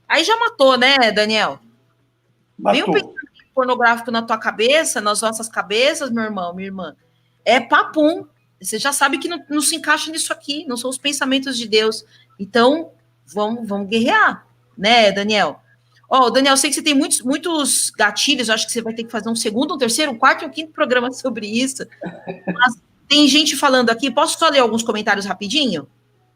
Aí já matou, né, Daniel? Vem um pensamento pornográfico na tua cabeça, nas nossas cabeças, meu irmão, minha irmã. É papum. Você já sabe que não se encaixa nisso aqui, não são os pensamentos de Deus. Então, vamos guerrear, né, Daniel? Ó, Daniel, eu sei que você tem muitos gatilhos, eu acho que você vai ter que fazer um segundo, um terceiro, um quarto e um quinto programa sobre isso. Mas tem gente falando aqui, posso só ler alguns comentários rapidinho?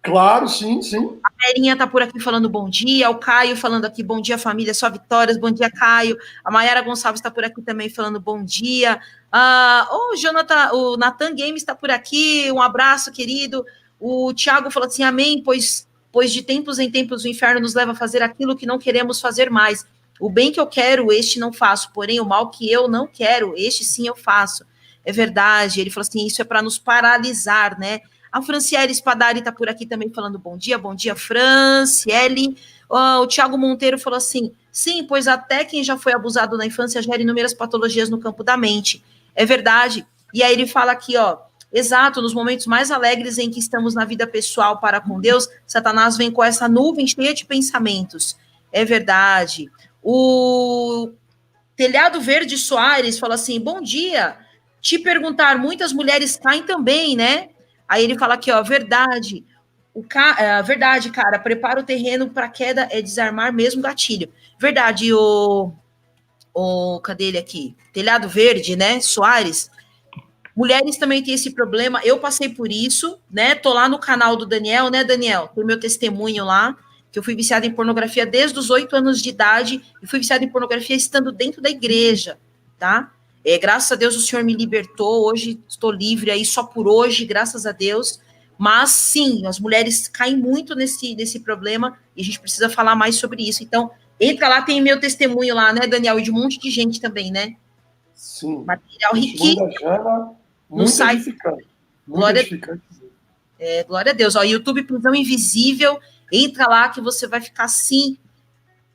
Claro, sim, sim. A Merinha tá por aqui falando bom dia, o Caio falando aqui, bom dia, família, só vitórias, bom dia, Caio. A Mayara Gonçalves está por aqui também falando bom dia. O Nathan Games está por aqui, um abraço, querido. O Thiago falou assim, amém, pois de tempos em tempos o inferno nos leva a fazer aquilo que não queremos fazer mais. O bem que eu quero, este não faço, porém o mal que eu não quero, este sim eu faço. É verdade, ele falou assim, isso é para nos paralisar, né? A Franciele Spadari está por aqui também falando bom dia, Franciele. O Tiago Monteiro falou assim, sim, pois até quem já foi abusado na infância gera inúmeras patologias no campo da mente. É verdade. E aí ele fala aqui, ó, exato, nos momentos mais alegres em que estamos na vida pessoal para com Deus, Satanás vem com essa nuvem cheia de pensamentos. É verdade. O Telhado Verde Soares fala assim, bom dia, te perguntar, muitas mulheres caem também, né? Aí ele fala aqui, ó, verdade. Verdade, cara, prepara o terreno para queda, é desarmar mesmo gatilho. Verdade, cadê ele aqui? Telhado Verde, né? Soares. Mulheres também têm esse problema. Eu passei por isso, né? Tô lá no canal do Daniel, né, Daniel? Tem meu testemunho lá, que eu fui viciada em pornografia desde os 8 anos de idade e fui viciada em pornografia estando dentro da igreja, tá? Graças a Deus o Senhor me libertou, hoje estou livre aí só por hoje, graças a Deus. Mas sim, as mulheres caem muito nesse problema e a gente precisa falar mais sobre isso. Então, entra lá, tem meu testemunho lá, né, Daniel? E de um monte de gente também, né? Sim. Material riquíssimo. Muito edificante. Muito edificante. Glória a Deus. Ó, YouTube Prisão Invisível, entra lá que você vai ficar assim,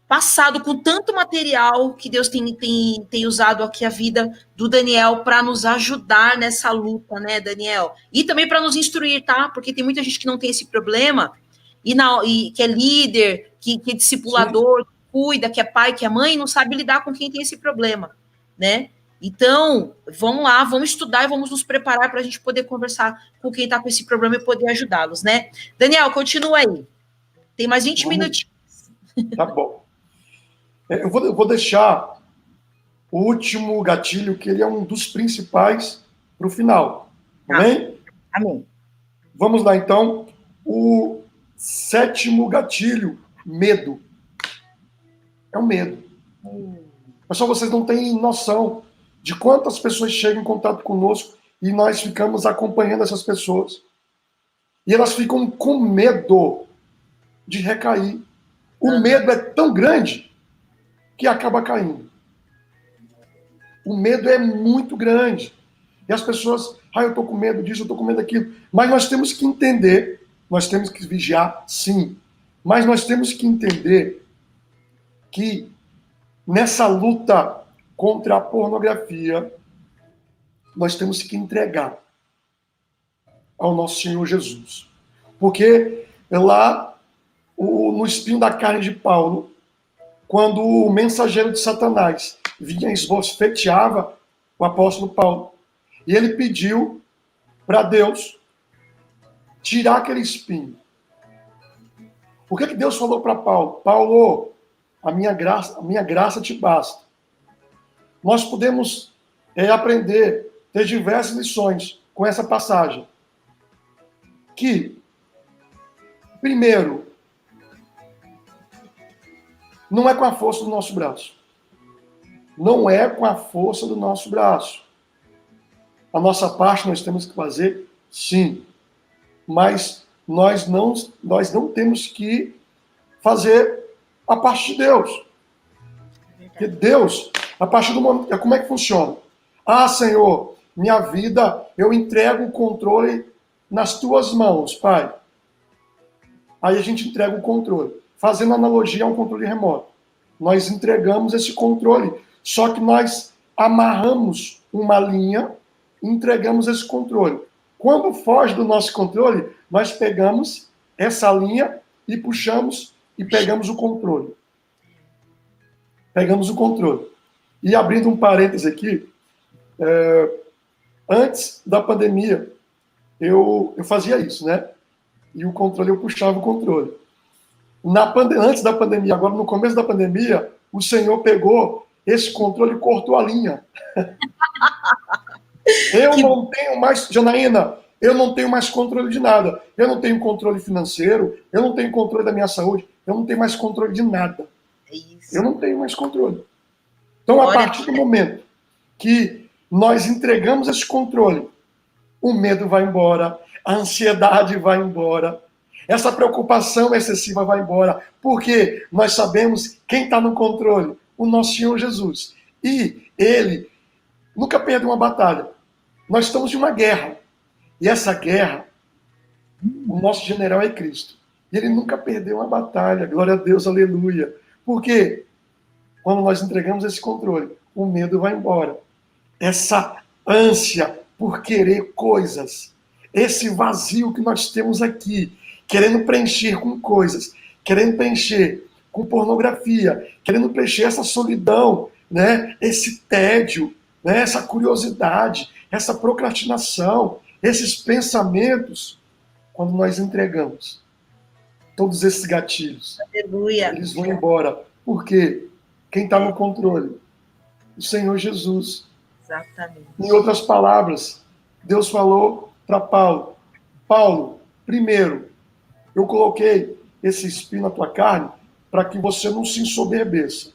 passado com tanto material que Deus tem usado aqui a vida do Daniel para nos ajudar nessa luta, né, Daniel? E também para nos instruir, tá? Porque tem muita gente que não tem esse problema e que é líder, que é discipulador, que cuida, que é pai, que é mãe, não sabe lidar com quem tem esse problema, né? Então, vamos lá, vamos estudar e vamos nos preparar para a gente poder conversar com quem está com esse problema e poder ajudá-los, né? Daniel, continua aí. Tem mais 20 minutinhos. Tá bom. Eu vou deixar o último gatilho, que ele é um dos principais, para o final. Amém? Amém. Vamos lá, então. O sétimo gatilho, medo. É o medo. Pessoal, vocês não têm noção de quantas pessoas chegam em contato conosco e nós ficamos acompanhando essas pessoas. E elas ficam com medo de recair. O medo é tão grande que acaba caindo. O medo é muito grande. E as pessoas, eu estou com medo disso, eu estou com medo daquilo. Mas nós temos que entender, nós temos que vigiar, sim. Mas nós temos que entender que nessa luta contra a pornografia, nós temos que entregar ao nosso Senhor Jesus. Porque lá, no espinho da carne de Paulo, quando o mensageiro de Satanás vinha e esbofeteava o apóstolo Paulo, e ele pediu para Deus tirar aquele espinho. Por que Deus falou para Paulo? Paulo, a minha graça te basta. Nós podemos aprender ter diversas lições com essa passagem. Que, primeiro, não é com a força do nosso braço. Não é com a força do nosso braço. A nossa parte nós temos que fazer, sim. Mas nós não temos que fazer a parte de Deus. Porque Deus, a partir do momento... Como é que funciona? Ah, Senhor, minha vida, eu entrego o controle nas tuas mãos, Pai. Aí a gente entrega o controle. Fazendo analogia a um controle remoto. Nós entregamos esse controle. Só que nós amarramos uma linha e entregamos esse controle. Quando foge do nosso controle, nós pegamos essa linha e puxamos e pegamos o controle. Pegamos o controle. E abrindo um parêntese aqui, antes da pandemia, eu fazia isso, né? E o controle, eu puxava o controle. Antes da pandemia, agora no começo da pandemia, o Senhor pegou esse controle e cortou a linha. Eu não tenho mais, Janaína, eu não tenho mais controle de nada. Eu não tenho controle financeiro, eu não tenho controle da minha saúde, eu não tenho mais controle de nada. Eu não tenho mais controle. Então, a partir do momento que nós entregamos esse controle, o medo vai embora, a ansiedade vai embora, essa preocupação excessiva vai embora, porque nós sabemos quem está no controle, o nosso Senhor Jesus. E Ele nunca perdeu uma batalha. Nós estamos em uma guerra. E essa guerra, o nosso general é Cristo. E Ele nunca perdeu uma batalha. Glória a Deus, aleluia. Porque quando nós entregamos esse controle, o medo vai embora. Essa ânsia por querer coisas, esse vazio que nós temos aqui, querendo preencher com coisas, querendo preencher com pornografia, querendo preencher essa solidão, né? Esse tédio, né? Essa curiosidade, essa procrastinação, esses pensamentos, quando nós entregamos todos esses gatilhos, aleluia, eles vão embora. Por quê? Quem está no controle? O Senhor Jesus. Exatamente. Em outras palavras, Deus falou para Paulo: Paulo, primeiro, eu coloquei esse espinho na tua carne para que você não se ensoberbeça.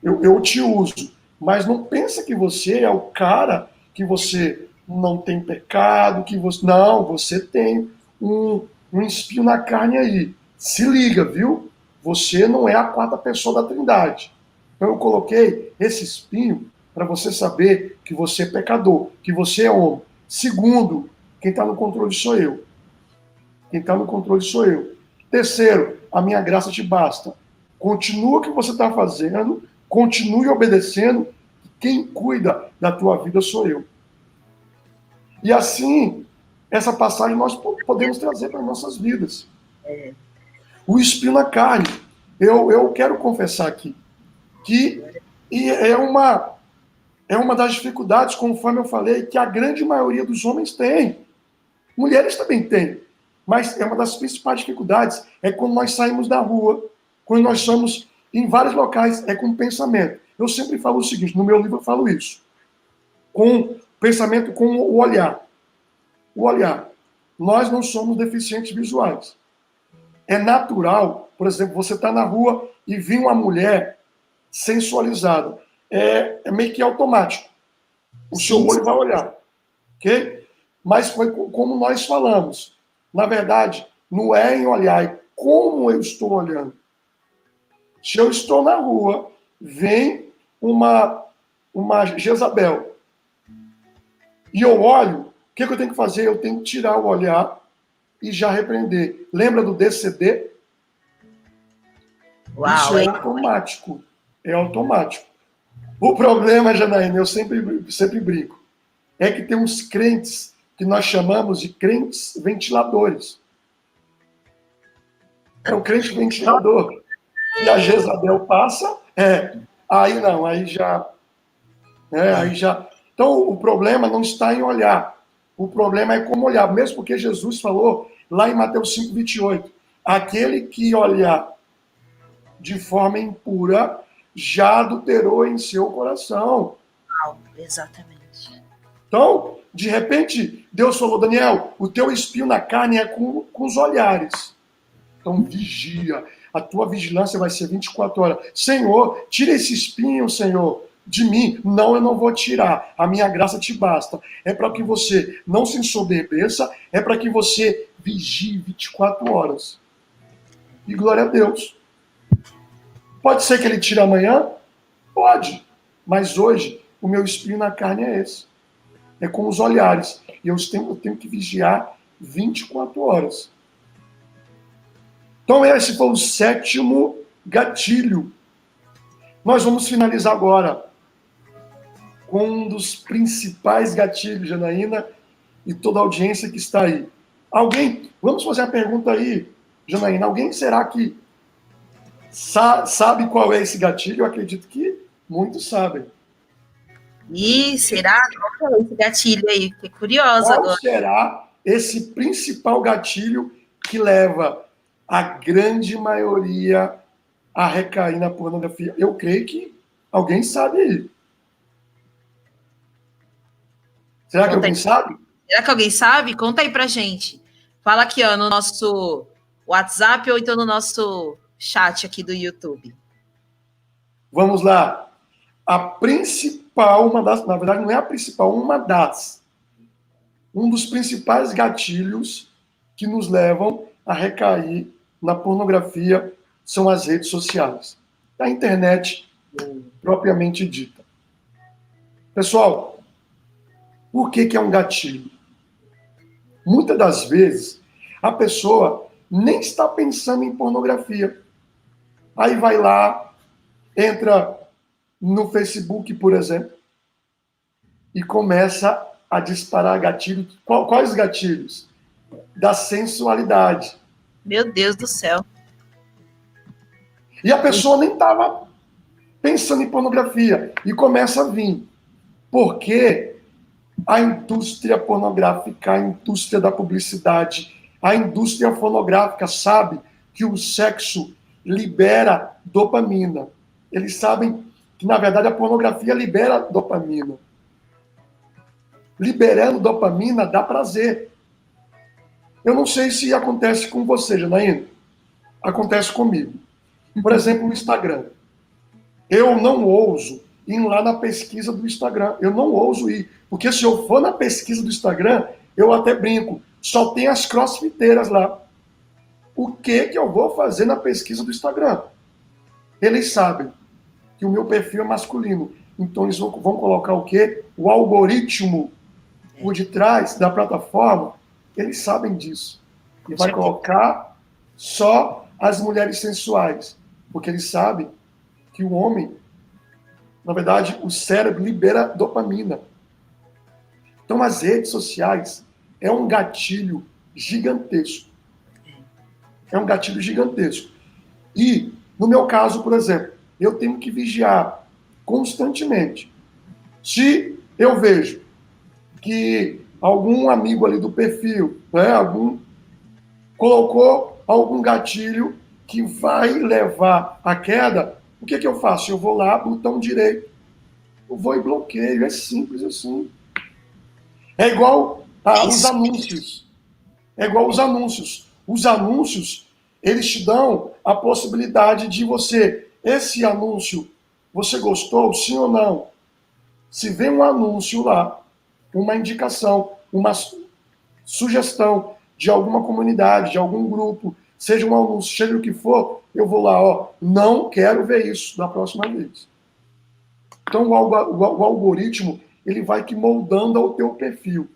Eu te uso, mas não pensa que você é o cara, que você não tem pecado, que você... Não, você tem um espinho na carne aí. Se liga, viu? Você não é a quarta pessoa da Trindade. Então eu coloquei esse espinho para você saber que você é pecador, que você é homem. Segundo, quem está no controle sou eu. Quem está no controle sou eu. Terceiro, a minha graça te basta. Continua o que você está fazendo, continue obedecendo, quem cuida da tua vida sou eu. E assim, essa passagem nós podemos trazer para as nossas vidas. O espinho na carne. Eu quero confessar aqui que é uma das dificuldades, conforme eu falei, que a grande maioria dos homens tem. Mulheres também têm. Mas é uma das principais dificuldades, é quando nós saímos da rua, quando nós estamos em vários locais, é com pensamento. Eu sempre falo o seguinte, no meu livro eu falo isso. Com pensamento, com o olhar. O olhar. Nós não somos deficientes visuais. É natural, por exemplo, você está na rua e vir uma mulher sensualizada. É meio que automático. O seu olho vai olhar. Ok? Mas foi como nós falamos. Na verdade, não é em olhar, é como eu estou olhando. Se eu estou na rua, vem uma Jezabel, e eu olho, o que eu tenho que fazer? Eu tenho que tirar o olhar e já repreender. Lembra do DCD? Uau, isso é automático. É automático. O problema, Janaína, eu sempre brinco, é que tem uns crentes que nós chamamos de crentes ventiladores. É o crente ventilador. E a Jezabel passa, aí não, aí já... Então, o problema não está em olhar. O problema é como olhar. Mesmo porque Jesus falou lá em Mateus 5:28, aquele que olhar de forma impura já adulterou em seu coração. exatamente. Então, de repente, Deus falou, Daniel, o teu espinho na carne é com os olhares. Então, vigia. A tua vigilância vai ser 24 horas. Senhor, tira esse espinho, Senhor, de mim. Não, eu não vou tirar. A minha graça te basta. É para que você não se ensoberbeça, é para que você vigie 24 horas. E glória a Deus. Pode ser que ele tire amanhã? Pode. Mas hoje, o meu espinho na carne é esse. É com os olhares. E eu tenho que vigiar 24 horas. Então, esse foi o 7º gatilho. Nós vamos finalizar agora com um dos principais gatilhos, Janaína, e toda a audiência que está aí. Vamos fazer a pergunta aí, Janaína, alguém será que sabe qual é esse gatilho? Eu acredito que muitos sabem. E será? Qual é esse gatilho aí? Fiquei curiosa agora. Qual será esse principal gatilho que leva a grande maioria a recair na pornografia? Eu creio que alguém sabe aí. Será que alguém sabe? Será que alguém sabe? Conta aí pra gente. Fala aqui, ó, no nosso WhatsApp ou então no nosso chat aqui do YouTube. Vamos lá. A principal, na verdade não é a principal, um dos principais gatilhos que nos levam a recair na pornografia são as redes sociais. A internet propriamente dita. Pessoal, por que é um gatilho? Muitas das vezes, a pessoa nem está pensando em pornografia. Aí vai lá, entra no Facebook, por exemplo, e começa a disparar gatilhos. Quais gatilhos? Da sensualidade. Meu Deus do céu. E a pessoa nem estava pensando em pornografia. E começa a vir. Porque a indústria pornográfica, a indústria da publicidade, a indústria fonográfica sabe que o sexo libera dopamina. Eles sabem que, na verdade, a pornografia libera dopamina. Liberando dopamina dá prazer. Eu não sei se acontece com você, Janaína. Acontece comigo. Por exemplo, o Instagram. Eu não ouso ir lá na pesquisa do Instagram. Eu não ouso ir. Porque se eu for na pesquisa do Instagram, eu até brinco. Só tem as crossfiteiras lá. O que eu vou fazer na pesquisa do Instagram? Eles sabem que o meu perfil é masculino. Então eles vão colocar o quê? O algoritmo por detrás da plataforma, eles sabem disso. E vai colocar só as mulheres sensuais. Porque eles sabem que o homem, na verdade, o cérebro libera dopamina. Então, as redes sociais é um gatilho gigantesco. É um gatilho gigantesco. E, no meu caso, por exemplo, eu tenho que vigiar constantemente. Se eu vejo que algum amigo ali do perfil, né, colocou algum gatilho que vai levar à queda, o que eu faço? Eu vou lá, botão direito, eu vou e bloqueio. É simples assim. É igual os anúncios. É igual os anúncios. Os anúncios, eles te dão a possibilidade de você, esse anúncio, você gostou, sim ou não? Se vê um anúncio lá, uma indicação, uma sugestão de alguma comunidade, de algum grupo, seja um anúncio, seja o que for, eu vou lá, ó, não quero ver isso da próxima vez. Então, o algoritmo, ele vai te moldando ao teu perfil.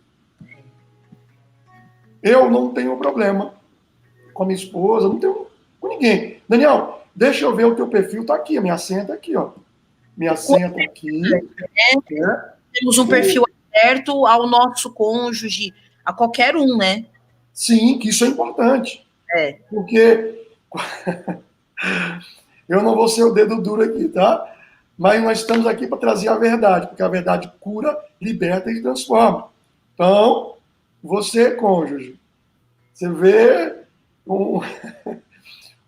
Eu não tenho problema com a minha esposa, não tenho com ninguém. Daniel, deixa eu ver o teu perfil, tá aqui, a minha senha tá aqui, ó. Minha senha tá aqui. Temos um perfil aberto ao nosso cônjuge, a qualquer um, né? Sim, que isso é importante. É. Porque eu não vou ser o dedo duro aqui, tá? Mas nós estamos aqui para trazer a verdade, porque a verdade cura, liberta e transforma. Então, você, cônjuge, você vê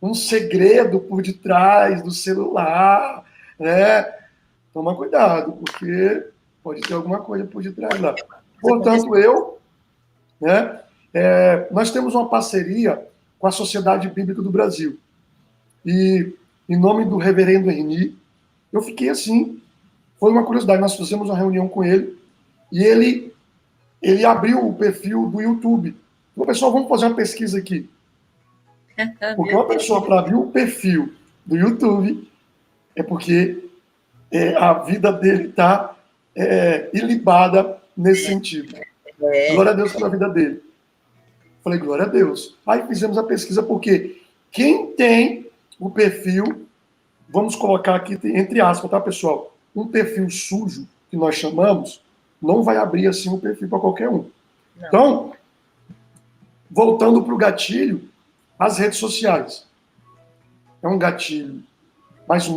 um segredo por detrás do celular, né? Toma cuidado, porque Pode ter alguma coisa por detrás lá. Portanto, né, nós temos uma parceria com a Sociedade Bíblica do Brasil. E, em nome do reverendo Erni, eu fiquei assim, foi uma curiosidade, nós fizemos uma reunião com ele, e ele abriu o perfil do YouTube. Então, pessoal, vamos fazer uma pesquisa aqui. Porque uma pessoa, para abrir o perfil do YouTube, é porque a vida dele está ilibada nesse sentido. Glória a Deus pela vida dele. Falei, glória a Deus. Aí fizemos a pesquisa, porque quem tem o perfil, vamos colocar aqui entre aspas, tá, pessoal? Um perfil sujo, que nós chamamos, não vai abrir assim o perfil para qualquer um. Não. Então, voltando para o gatilho, as redes sociais. É um gatilho, mas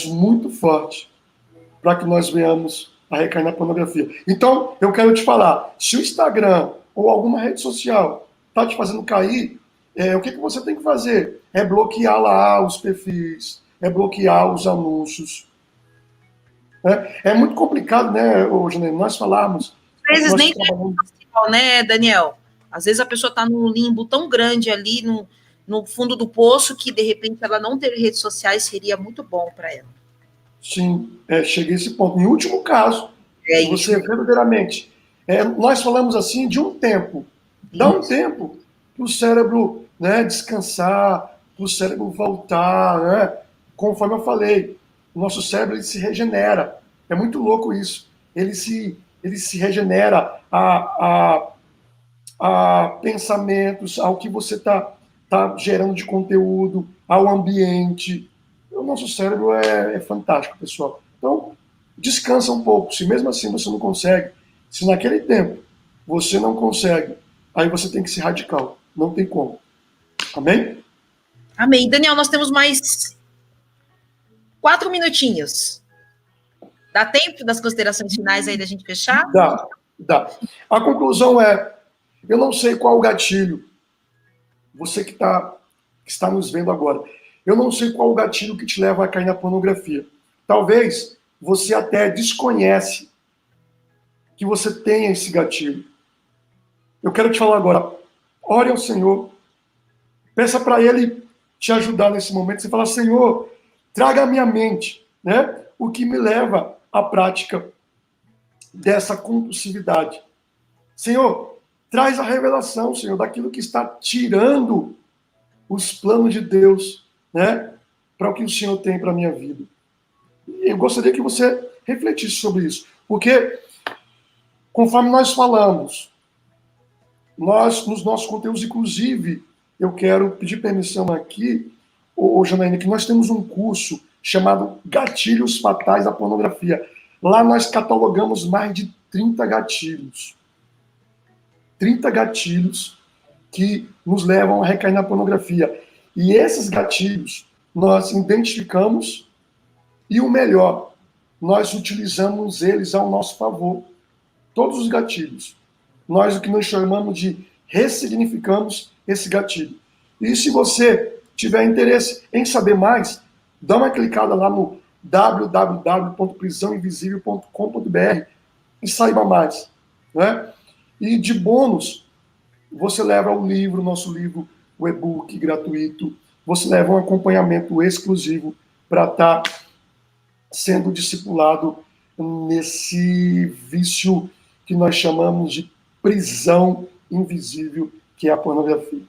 muito forte, para que nós venhamos a recair na pornografia. Então, eu quero te falar, se o Instagram ou alguma rede social está te fazendo cair, o que você tem que fazer? É bloquear lá os perfis, é bloquear os anúncios. É muito complicado, né, Janine, nós falarmos... Às vezes nem é, né, Daniel? Às vezes a pessoa está num limbo tão grande ali, no fundo do poço, que de repente ela não ter redes sociais seria muito bom para ela. Sim, cheguei a esse ponto. Em último caso, você verdadeiramente... nós falamos assim de um tempo. Dá um tempo para o cérebro, né, descansar, para o cérebro voltar, né? Conforme eu falei, o nosso cérebro ele se regenera. É muito louco isso. Ele se regenera a pensamentos, ao que você está gerando de conteúdo, ao ambiente. O nosso cérebro é fantástico, pessoal. Então, descansa um pouco. Se mesmo assim você não consegue, se naquele tempo você não consegue, aí você tem que ser radical. Não tem como. Amém? Amém. Daniel, nós temos mais 4 minutinhos. Dá tempo das considerações finais aí da gente fechar? Dá. A conclusão é, eu não sei qual o gatilho, você que está nos vendo agora, eu não sei qual o gatilho que te leva a cair na pornografia. Talvez você até desconhece que você tenha esse gatilho. Eu quero te falar agora, ore ao Senhor, peça para Ele te ajudar nesse momento. Você fala, Senhor, traga à minha mente, né, o que me leva à prática dessa compulsividade. Senhor, traz a revelação, Senhor, daquilo que está tirando os planos de Deus, né, para o que o Senhor tem para a minha vida. E eu gostaria que você refletisse sobre isso, porque, conforme nós falamos, nos nossos conteúdos, inclusive, eu quero pedir permissão aqui, Janaína, que nós temos um curso chamado Gatilhos Fatais da Pornografia. Lá nós catalogamos mais de 30 gatilhos. 30 gatilhos que nos levam a recair na pornografia. E esses gatilhos nós identificamos e, o melhor, nós utilizamos eles ao nosso favor. Todos os gatilhos. Nós o que nós chamamos de ressignificamos esse gatilho. E se você tiver interesse em saber mais, dá uma clicada lá no www.prisãoinvisível.com.br e saiba mais. Né? E de bônus, você leva o livro, nosso livro, o e-book gratuito, você leva um acompanhamento exclusivo para estar sendo discipulado nesse vício que nós chamamos de prisão invisível, que é a pornografia.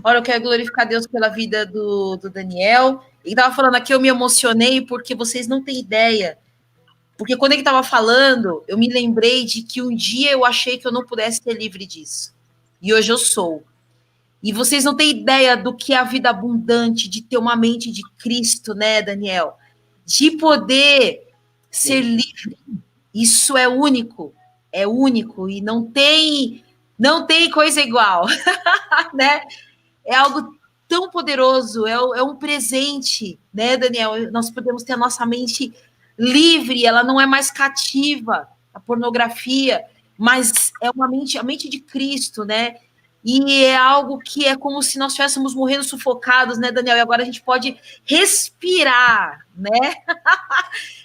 Olha, eu quero glorificar Deus pela vida do Daniel. Ele estava falando aqui, eu me emocionei, porque vocês não têm ideia. Porque quando ele estava falando, eu me lembrei de que um dia eu achei que eu não pudesse ser livre disso. E hoje eu sou. E vocês não têm ideia do que é a vida abundante, de ter uma mente de Cristo, né, Daniel? De poder ser livre. Isso é único. É único. E não tem coisa igual. Né? É algo tão poderoso, é um presente, né, Daniel? Nós podemos ter a nossa mente livre, ela não é mais cativa, a pornografia, mas é a mente de Cristo, né? E é algo que é como se nós estivéssemos morrendo sufocados, né, Daniel? E agora a gente pode respirar, né?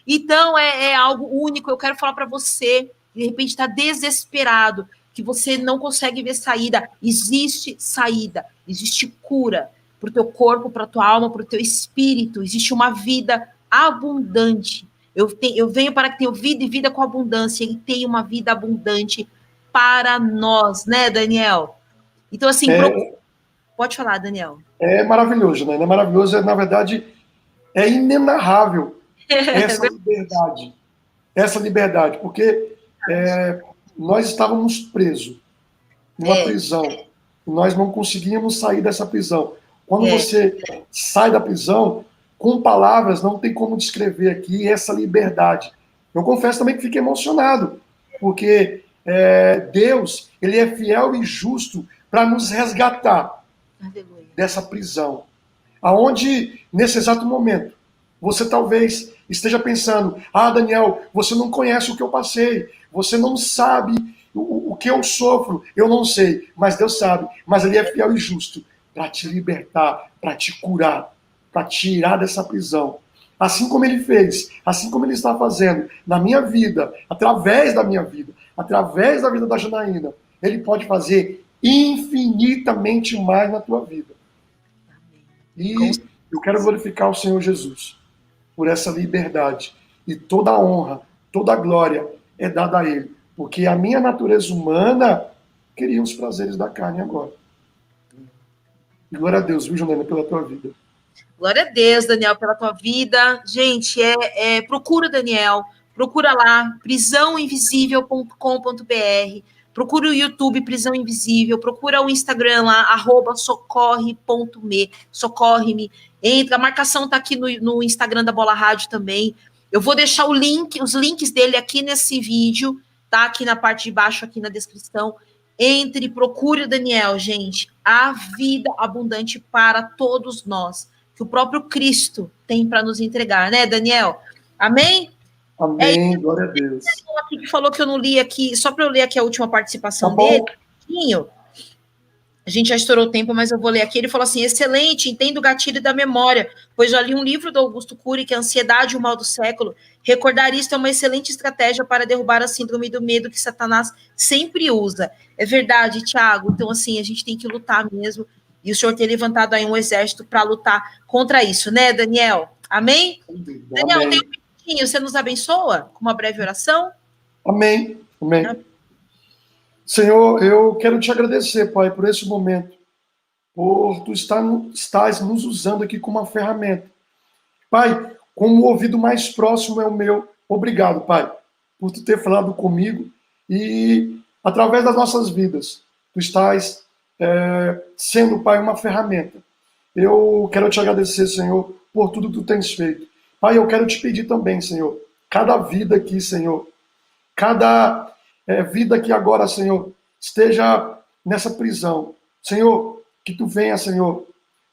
Então é algo único. Eu quero falar para você, de repente está desesperado, que você não consegue ver saída. Existe saída, existe cura para o teu corpo, para a tua alma, para o teu espírito. Existe uma vida abundante. Eu venho para que tenha vida e vida com abundância. E tem uma vida abundante para nós, né, Daniel? Então, assim, pode falar, Daniel. É maravilhoso, né? É maravilhoso, na verdade, é inenarrável essa liberdade, porque nós estávamos presos numa prisão, e nós não conseguíamos sair dessa prisão. Quando você sai da prisão, com palavras, não tem como descrever aqui essa liberdade. Eu confesso também que fiquei emocionado, porque Deus, ele é fiel e justo para nos resgatar dessa prisão. Aonde, nesse exato momento, você talvez esteja pensando, Daniel, você não conhece o que eu passei, você não sabe o que eu sofro, eu não sei, mas Deus sabe, mas Ele é fiel e justo para te libertar, para te curar, para tirar dessa prisão. Assim como Ele fez, assim como Ele está fazendo na minha vida, através da minha vida, através da vida da Janaína, Ele pode fazer infinitamente mais na tua vida. E eu quero glorificar o Senhor Jesus por essa liberdade. E toda a honra, toda a glória é dada a Ele. Porque a minha natureza humana queria os prazeres da carne agora. E glória a Deus, viu, Janaína, pela tua vida. Glória a Deus, Daniel, pela tua vida. Gente, procura Daniel, procura lá, prisãoinvisível.com.br, procura o YouTube Prisão Invisível, procura o Instagram lá, @socorre.me, socorre-me. Entra, a marcação está aqui no Instagram da Bola Rádio também. Eu vou deixar os links dele aqui nesse vídeo, tá? Aqui na parte de baixo, aqui na descrição. Entre, procure o Daniel, gente. A vida abundante para todos nós, que o próprio Cristo tem para nos entregar, né, Daniel? Amém? Amém, glória a Deus. Aqui que falou que eu não li aqui, só para eu ler aqui a última participação dele. A gente já estourou o tempo, mas eu vou ler aqui. Ele falou assim: excelente, entendo o gatilho da memória, pois já li um livro do Augusto Cury, que é Ansiedade, o Mal do Século. Recordar isto é uma excelente estratégia para derrubar a síndrome do medo que Satanás sempre usa. É verdade, Tiago. Então, assim, a gente tem que lutar mesmo. E o senhor tem levantado aí um exército para lutar contra isso, né, Daniel? Amém? Amém. Daniel, tem um minutinho, você nos abençoa com uma breve oração? Amém. Amém. Senhor, eu quero te agradecer, Pai, por esse momento, por tu estás nos usando aqui como uma ferramenta. Pai, como o ouvido mais próximo é o meu, obrigado, Pai, por tu ter falado comigo e, através das nossas vidas, tu estás sendo, Pai, uma ferramenta. Eu quero te agradecer, Senhor, por tudo que tu tens feito. Pai, eu quero te pedir também, Senhor, cada vida aqui, Senhor, cada vida que agora, Senhor, esteja nessa prisão. Senhor, que tu venha, Senhor,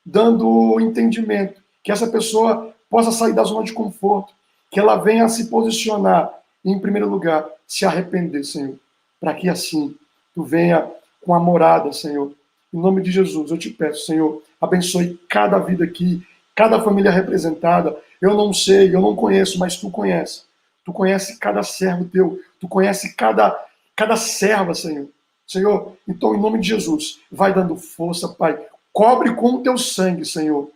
dando entendimento, que essa pessoa possa sair da zona de conforto, que ela venha a se posicionar e, em primeiro lugar, se arrepender, Senhor, para que assim tu venha com a morada, Senhor. Em nome de Jesus, eu te peço, Senhor, abençoe cada vida aqui, cada família representada. Eu não sei, eu não conheço, mas tu conheces. Tu conhece cada servo teu, tu conhece cada serva, Senhor. Senhor, então, em nome de Jesus, vai dando força, Pai. Cobre com o teu sangue, Senhor,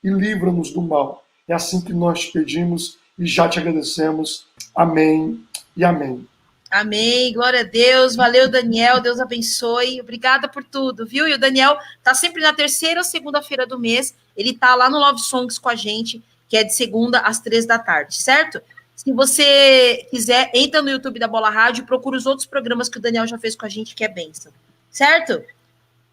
e livra-nos do mal. É assim que nós te pedimos e já te agradecemos. Amém e amém. Amém, glória a Deus. Valeu, Daniel, Deus abençoe. Obrigada por tudo, viu? E o Daniel tá sempre na terceira ou segunda-feira do mês. Ele tá lá no Love Songs com a gente, que é de segunda às 3 da tarde, certo? Se você quiser, entra no YouTube da Bola Rádio e procura os outros programas que o Daniel já fez com a gente, que é bênção. Certo?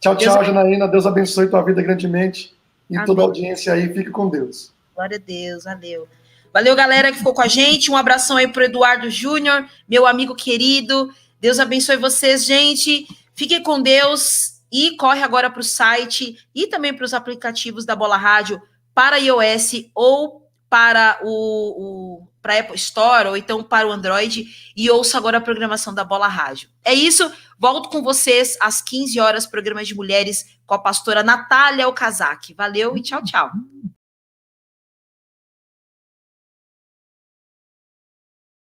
Tchau, tchau, Janaína. Deus abençoe tua vida grandemente. E Amém. Toda a audiência aí, fique com Deus. Glória a Deus, valeu. Valeu, galera, que ficou com a gente. Um abração aí pro Eduardo Júnior, meu amigo querido. Deus abençoe vocês, gente. Fiquem com Deus e corre agora para o site e também para os aplicativos da Bola Rádio para iOS ou para o para Apple Store ou então para o Android e ouça agora a programação da Bola Rádio. É isso, volto com vocês às 15 horas, programa de mulheres com a pastora Natália Okazaki. Valeu e tchau, tchau.